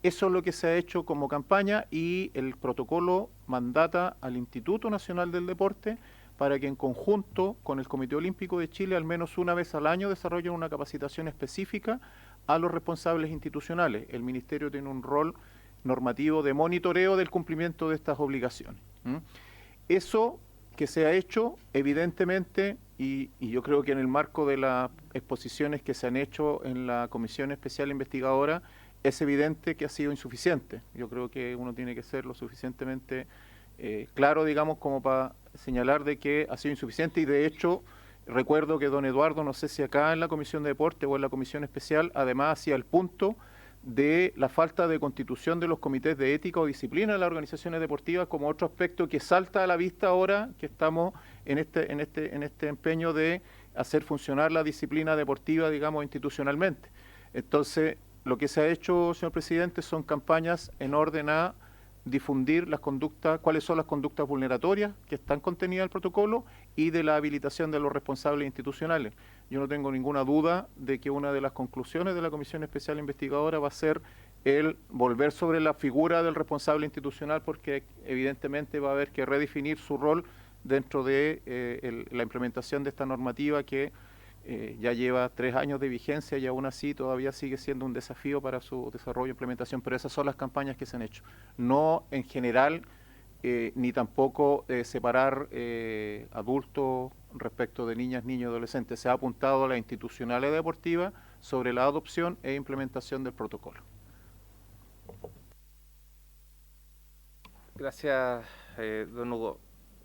Eso es lo que se ha hecho como campaña y el protocolo mandata al Instituto Nacional del Deporte para que en conjunto con el Comité Olímpico de Chile al menos una vez al año desarrollen una capacitación específica a los responsables institucionales. El Ministerio tiene un rol normativo de monitoreo del cumplimiento de estas obligaciones. Eso que se ha hecho, evidentemente, y yo creo que en el marco de las exposiciones que se han hecho en la Comisión Especial Investigadora, es evidente que ha sido insuficiente. Yo creo que uno tiene que ser lo suficientemente claro, digamos, como para señalar de que ha sido insuficiente y de hecho recuerdo que don Eduardo, no sé si acá en la Comisión de Deporte o en la Comisión Especial, además hacía el punto de la falta de constitución de los comités de ética o disciplina de las organizaciones deportivas como otro aspecto que salta a la vista ahora que estamos en este empeño de hacer funcionar la disciplina deportiva, digamos, institucionalmente. Entonces, lo que se ha hecho, señor presidente, son campañas en orden a difundir las conductas, cuáles son las conductas vulneratorias que están contenidas en el protocolo y de la habilitación de los responsables institucionales. Yo no tengo ninguna duda de que una de las conclusiones de la Comisión Especial Investigadora va a ser el volver sobre la figura del responsable institucional porque evidentemente va a haber que redefinir su rol dentro de la implementación de esta normativa que ya lleva 3 años de vigencia y aún así todavía sigue siendo un desafío para su desarrollo e implementación, pero esas son las campañas que se han hecho. No en general, ni tampoco separar adultos respecto de niñas, niños y adolescentes. Se ha apuntado a la institucionalidad deportiva sobre la adopción e implementación del protocolo. Gracias, don Hugo.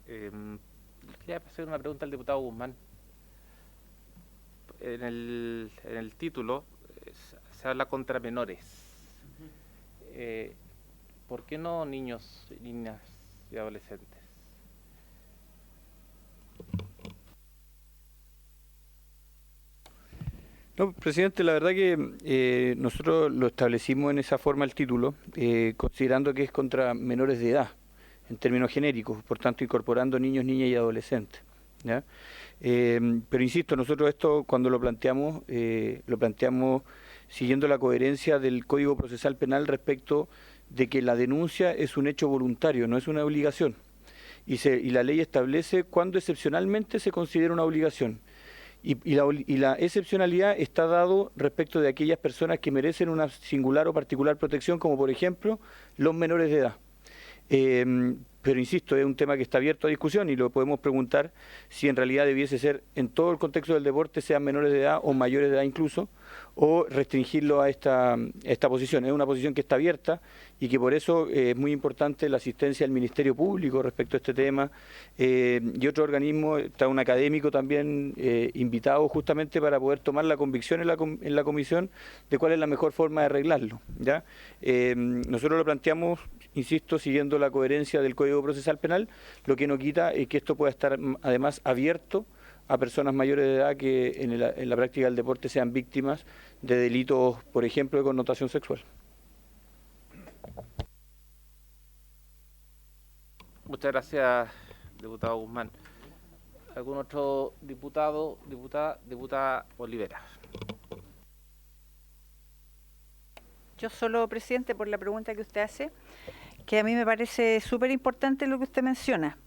Quería hacer una pregunta al diputado Guzmán. En el título se habla contra menores. ¿Por qué no niños, niñas y adolescentes? No, presidente, la verdad que nosotros lo establecimos en esa forma el título, considerando que es contra menores de edad, en términos genéricos, por tanto incorporando niños, niñas y adolescentes, ¿ya? Pero insisto, nosotros esto cuando lo planteamos siguiendo la coherencia del Código Procesal Penal respecto de que la denuncia es un hecho voluntario, no es una obligación. Y la ley establece cuándo excepcionalmente se considera una obligación. Y la excepcionalidad está dado respecto de aquellas personas que merecen una singular o particular protección, como por ejemplo los menores de edad. Pero insisto, es un tema que está abierto a discusión y lo podemos preguntar si en realidad debiese ser en todo el contexto del deporte, sean menores de edad o mayores de edad incluso, o restringirlo a esta posición. Es una posición que está abierta y que por eso es muy importante la asistencia del Ministerio Público respecto a este tema y otro organismo, está un académico también invitado justamente para poder tomar la convicción en la comisión de cuál es la mejor forma de arreglarlo, ¿ya? Nosotros lo planteamos, insisto, siguiendo la coherencia del Código Procesal Penal, lo que no quita es que esto pueda estar además abierto a personas mayores de edad que en la práctica del deporte sean víctimas de delitos, por ejemplo, de connotación sexual. Muchas gracias, diputado Guzmán. ¿Algún otro diputado, diputada Olivera? Yo solo, presidente, por la pregunta que usted hace, que a mí me parece súper importante lo que usted menciona,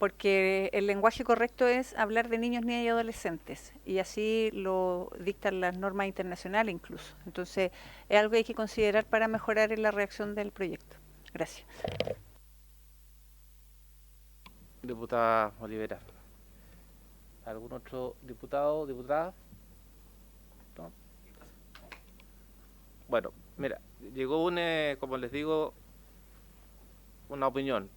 porque el lenguaje correcto es hablar de niños, niñas y adolescentes, y así lo dictan las normas internacionales incluso. Entonces, es algo que hay que considerar para mejorar en la reacción del proyecto. Gracias. Diputada Olivera. ¿Algún otro diputado, diputada? ¿No? Bueno, mira, llegó como les digo, una opinión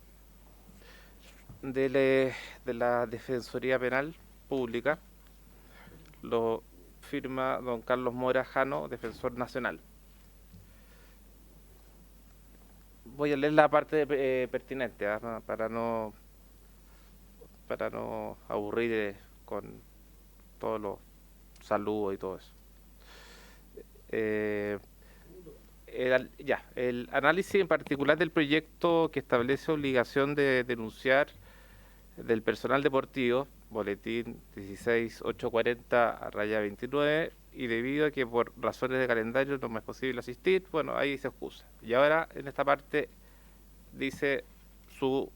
de la Defensoría Penal Pública. Lo firma don Carlos Mora Jano, defensor nacional. Voy a leer la parte pertinente, para no aburrir con todos los saludos y todo eso. El análisis en particular del proyecto que establece obligación de denunciar del personal deportivo boletín 16840/29, y debido a que por razones de calendario no me es posible asistir, bueno, ahí se excusa. Y ahora en esta parte dice su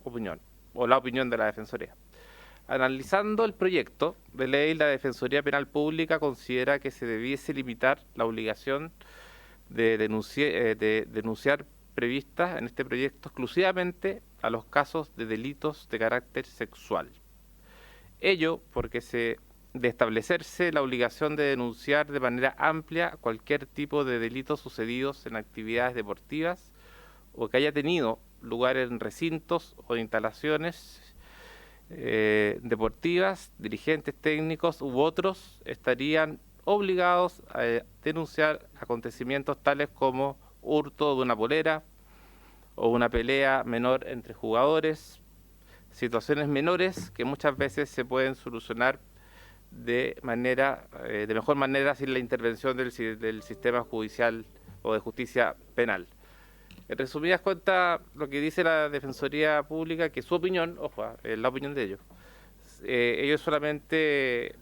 opinión, o la opinión de la Defensoría. Analizando el proyecto de ley, la Defensoría Penal Pública considera que se debiese limitar la obligación de denunciar prevista en este proyecto exclusivamente a los casos de delitos de carácter sexual. Ello porque de establecerse la obligación de denunciar de manera amplia cualquier tipo de delitos sucedidos en actividades deportivas o que haya tenido lugar en recintos o instalaciones deportivas, dirigentes técnicos u otros estarían obligados a denunciar acontecimientos tales como hurto de una polera o una pelea menor entre jugadores, situaciones menores que muchas veces se pueden solucionar de mejor manera sin la intervención del sistema judicial o de justicia penal. En resumidas cuentas, lo que dice la Defensoría Pública, que su opinión, ojo, es la opinión de ellos solamente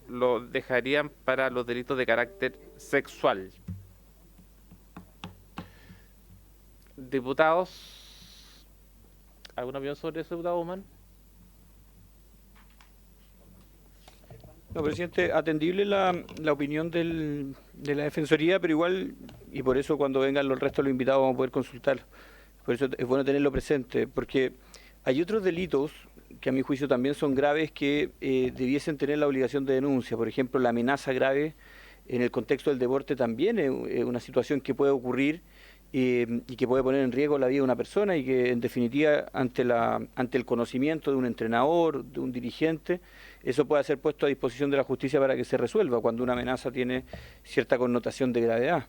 lo dejarían para los delitos de carácter sexual. Diputados, ¿alguna opinión sobre eso, diputado Guzmán? No, presidente, atendible la opinión de la Defensoría, pero igual, y por eso cuando vengan los restos de los invitados vamos a poder consultar. Por eso es bueno tenerlo presente, porque hay otros delitos que a mi juicio también son graves que debiesen tener la obligación de denuncia. Por ejemplo, la amenaza grave en el contexto del deporte también es una situación que puede ocurrir y que puede poner en riesgo la vida de una persona y que en definitiva ante el conocimiento de un entrenador, de un dirigente, eso puede ser puesto a disposición de la justicia para que se resuelva cuando una amenaza tiene cierta connotación de gravedad.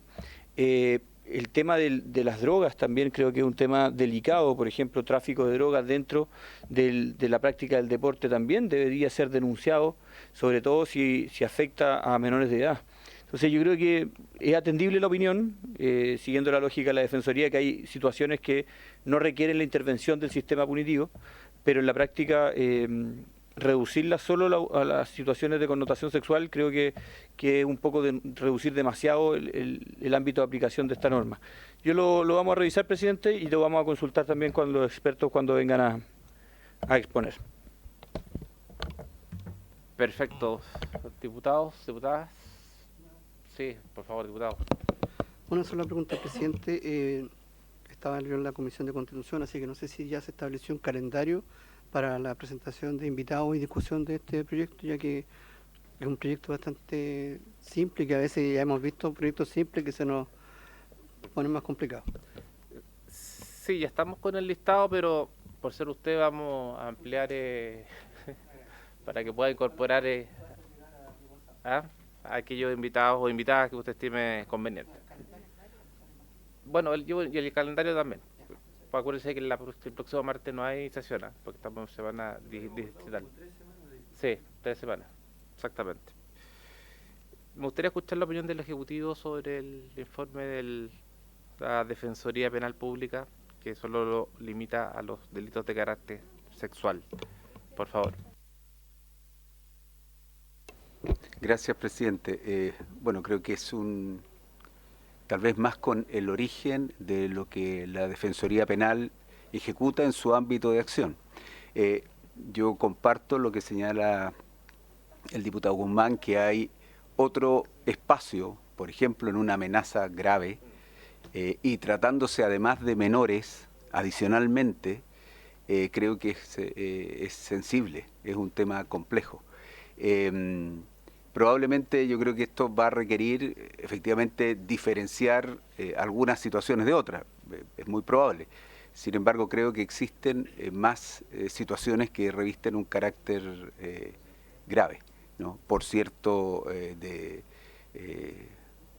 El tema de las drogas también creo que es un tema delicado. Por ejemplo, tráfico de drogas dentro de la práctica del deporte también debería ser denunciado, sobre todo si afecta a menores de edad. Entonces yo creo que es atendible la opinión, siguiendo la lógica de la Defensoría, que hay situaciones que no requieren la intervención del sistema punitivo, pero en la práctica reducirla solo a las situaciones de connotación sexual creo que es un poco de reducir demasiado el ámbito de aplicación de esta norma. Yo lo vamos a revisar, presidente, y lo vamos a consultar también con los expertos cuando vengan a exponer. Perfecto. Diputados, diputadas. Sí, por favor, diputado. Una sola pregunta, presidente. Estaba yo en la Comisión de Constitución, así que no sé si ya se estableció un calendario para la presentación de invitados y discusión de este proyecto, ya que es un proyecto bastante simple y que a veces ya hemos visto proyectos simples que se nos ponen más complicados. Sí, ya estamos con el listado, pero por ser usted vamos a ampliar para que pueda incorporar a aquellos invitados o invitadas que usted estime conveniente. Bueno, y el calendario también. Acuérdense que el próximo martes no hay sesión, porque estamos en semana distrital. Sí, 3 semanas, exactamente. Me gustaría escuchar la opinión del Ejecutivo sobre el informe de la Defensoría Penal Pública, que solo lo limita a los delitos de carácter sexual. Por favor. Gracias, presidente. Bueno, creo que es tal vez más con el origen de lo que la Defensoría Penal ejecuta en su ámbito de acción. Yo comparto lo que señala el diputado Guzmán, que hay otro espacio, por ejemplo, en una amenaza grave, y tratándose además de menores, adicionalmente, creo que es sensible, es un tema complejo. Probablemente yo creo que esto va a requerir efectivamente diferenciar algunas situaciones de otras, es muy probable. Sin embargo, creo que existen más situaciones que revisten un carácter grave, ¿no? Por cierto,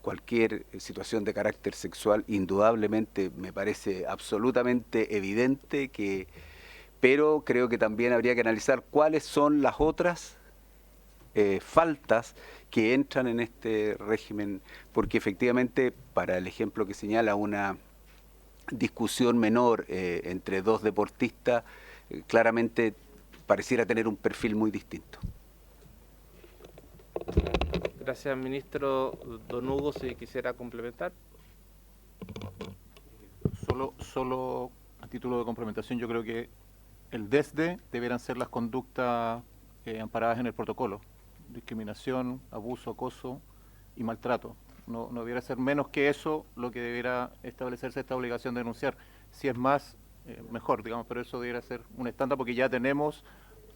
cualquier situación de carácter sexual, indudablemente me parece absolutamente evidente pero creo que también habría que analizar cuáles son las otras faltas que entran en este régimen, porque efectivamente, para el ejemplo que señala, una discusión menor entre dos deportistas, claramente pareciera tener un perfil muy distinto. Gracias, ministro. Don Hugo, si quisiera complementar. Solo a título de complementación, yo creo que el desde deberán ser las conductas amparadas en el protocolo. Discriminación, abuso, acoso y maltrato. No debiera ser menos que eso lo que debiera establecerse esta obligación de denunciar. Si es más, mejor, digamos, pero eso debiera ser un estándar porque ya tenemos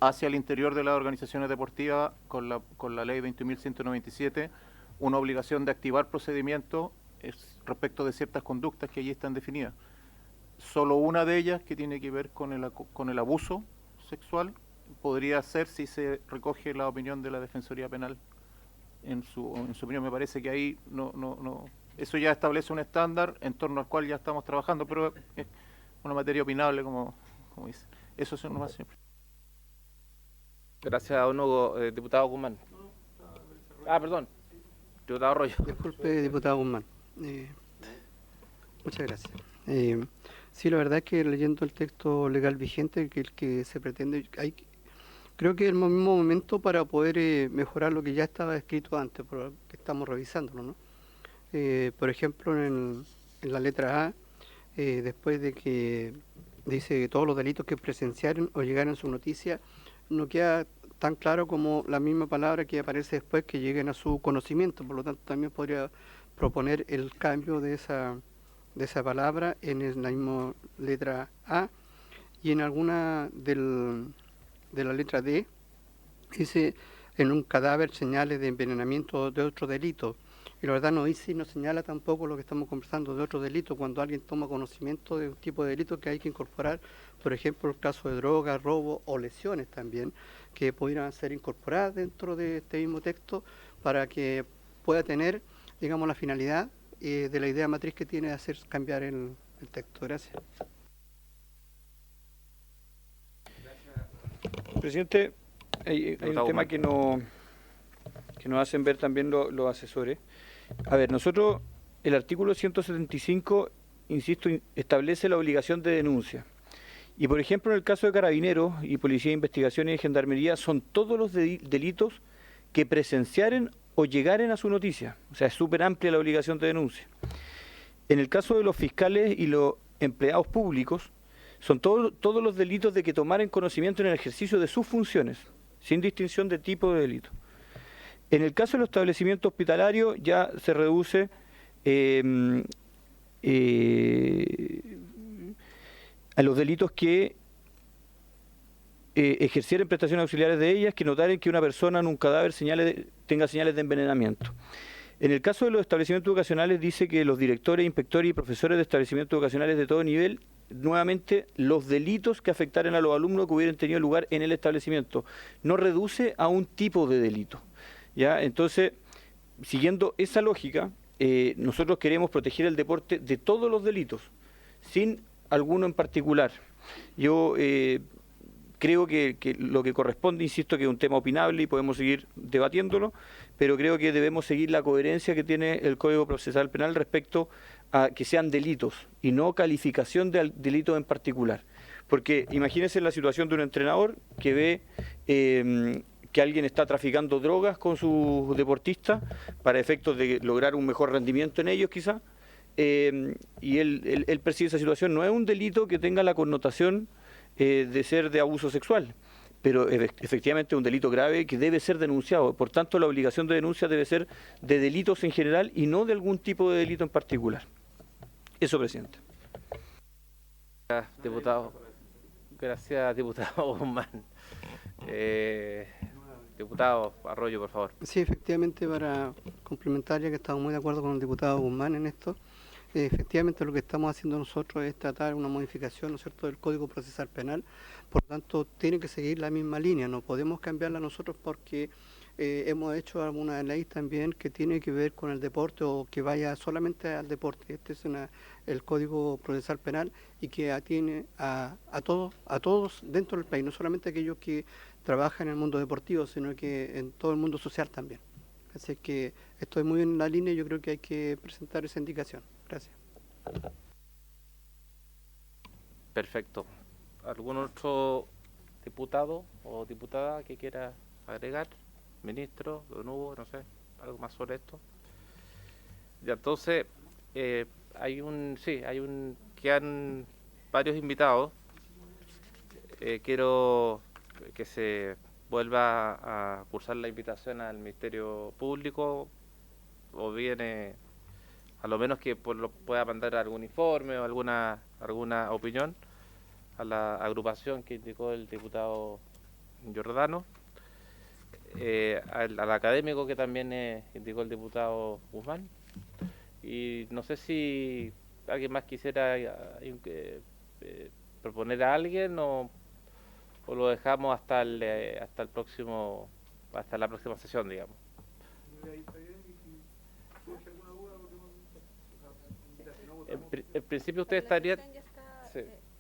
hacia el interior de las organizaciones deportivas con la ley 21.197 una obligación de activar procedimientos respecto de ciertas conductas que allí están definidas. Solo una de ellas, que tiene que ver con el abuso sexual, podría ser si se recoge la opinión de la Defensoría Penal. En su opinión, me parece que ahí no eso ya establece un estándar en torno al cual ya estamos trabajando, pero es una materia opinable, como dice. Eso es nomás siempre. Gracias, don Hugo. Diputado Guzmán. Perdón. Diputado Arroyo. Disculpe, diputado Guzmán. Muchas gracias. Sí, la verdad es que leyendo el texto legal vigente, que el que se pretende, creo que es el mismo momento para poder mejorar lo que ya estaba escrito antes, porque estamos revisándolo, ¿no? Por ejemplo, en la letra A, después de que dice que todos los delitos que presenciaron o llegaron a su noticia, no queda tan claro como la misma palabra que aparece después, que lleguen a su conocimiento. Por lo tanto, también podría proponer el cambio de esa palabra en la misma letra A, y en alguna de la letra D dice en un cadáver señales de envenenamiento de otro delito. Y la verdad no dice y no señala tampoco lo que estamos conversando de otro delito, cuando alguien toma conocimiento de un tipo de delito que hay que incorporar, por ejemplo, el caso de droga, robo o lesiones también, que pudieran ser incorporadas dentro de este mismo texto para que pueda tener, digamos, la finalidad de la idea matriz que tiene de hacer cambiar el texto. Gracias. Presidente, hay un tema que nos hacen ver también los asesores. A ver, nosotros, el artículo 175, insisto, establece la obligación de denuncia. Y, por ejemplo, en el caso de Carabineros y Policía de Investigaciones y Gendarmería, son todos los delitos que presenciaren o llegaren a su noticia. O sea, es súper amplia la obligación de denuncia. En el caso de los fiscales y los empleados públicos, son todos los delitos de que tomaren conocimiento en el ejercicio de sus funciones, sin distinción de tipo de delito. En el caso de los establecimientos hospitalarios ya se reduce a los delitos que ejercieren prestaciones auxiliares de ellas, que notaren que una persona en un cadáver tenga señales de envenenamiento. En el caso de los establecimientos educacionales dice que los directores, inspectores y profesores de establecimientos educacionales de todo nivel, nuevamente los delitos que afectaren a los alumnos que hubieran tenido lugar en el establecimiento. No reduce a un tipo de delito. ¿Ya? Entonces, siguiendo esa lógica, nosotros queremos proteger el deporte de todos los delitos, sin alguno en particular. Yo creo que lo que corresponde, insisto, que es un tema opinable y podemos seguir debatiéndolo, pero creo que debemos seguir la coherencia que tiene el Código Procesal Penal respecto a que sean delitos y no calificación de delitos en particular. Porque imagínense la situación de un entrenador que ve que alguien está traficando drogas con sus deportistas para efectos de lograr un mejor rendimiento en ellos quizás, y él percibe esa situación. No es un delito que tenga la connotación de ser de abuso sexual, pero efectivamente es un delito grave que debe ser denunciado. Por tanto, la obligación de denuncia debe ser de delitos en general y no de algún tipo de delito en particular. Eso, presidente. Gracias, diputado. Gracias, diputado Guzmán. Diputado Arroyo, por favor. Sí, efectivamente, para complementar, ya que estamos muy de acuerdo con el diputado Guzmán en esto, efectivamente lo que estamos haciendo nosotros es tratar una modificación, ¿no es cierto?, del Código Procesal Penal. Por lo tanto, tiene que seguir la misma línea, no podemos cambiarla nosotros porque hemos hecho alguna ley también que tiene que ver con el deporte o que vaya solamente al deporte. Este es el Código Procesal Penal y que atiene a todos dentro del país, no solamente aquellos que trabajan en el mundo deportivo, sino que en todo el mundo social también. Así que estoy muy en la línea y yo creo que hay que presentar esa indicación. Gracias. Perfecto. ¿Algún otro diputado o diputada que quiera agregar, ministro, don Hugo, no sé, algo más sobre esto. Ya, entonces, quedan varios invitados. Quiero que se vuelva a cursar la invitación al Ministerio Público, o bien a lo menos que pueda mandar algún informe o alguna opinión a la agrupación que indicó el diputado Giordano, al académico que también indicó el diputado Guzmán, y no sé si alguien más quisiera proponer a alguien o lo dejamos hasta la próxima sesión, digamos. En principio ustedes estarían... Sí.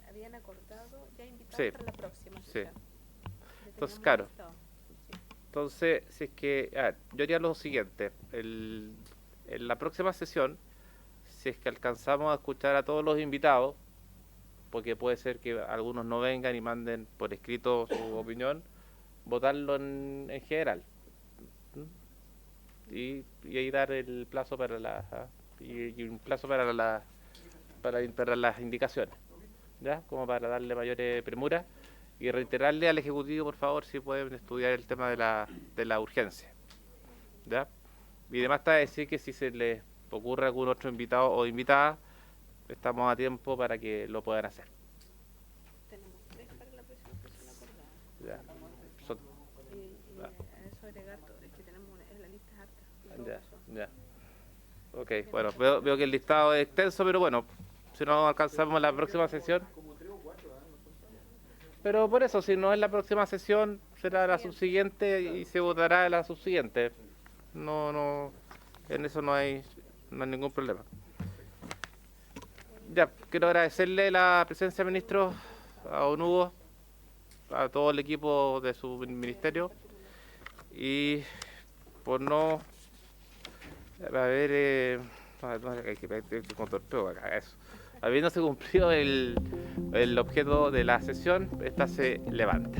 Habían acordado ya invitados Sí. para la próxima Sí. sesión. Entonces, claro. Entonces, si es que yo haría lo siguiente, en la próxima sesión, si es que alcanzamos a escuchar a todos los invitados, porque puede ser que algunos no vengan y manden por escrito su opinión, votarlo en general. Y ahí dar el plazo para y un plazo para las indicaciones, ¿ya? Como para darle mayor premura. Y reiterarle al Ejecutivo, por favor, si pueden estudiar el tema de la urgencia, ¿ya? Y además está decir que si se les ocurre algún otro invitado o invitada, estamos a tiempo para que lo puedan hacer. Tenemos 3 para la próxima sesión acordada. ¿Ya? Y a eso agregar todo, es que tenemos la lista es harta. en todo Ya, caso. ya. Ok, bueno, veo que el listado es extenso, pero bueno, si no alcanzamos la próxima sesión. Pero por eso, si no es la próxima sesión, será la subsiguiente y se votará la subsiguiente. No, en eso no hay ningún problema. Ya, quiero agradecerle la presencia, ministro, a don Hugo, a todo el equipo de su ministerio, y por no habiéndose cumplido el objeto de la sesión, esta se levanta.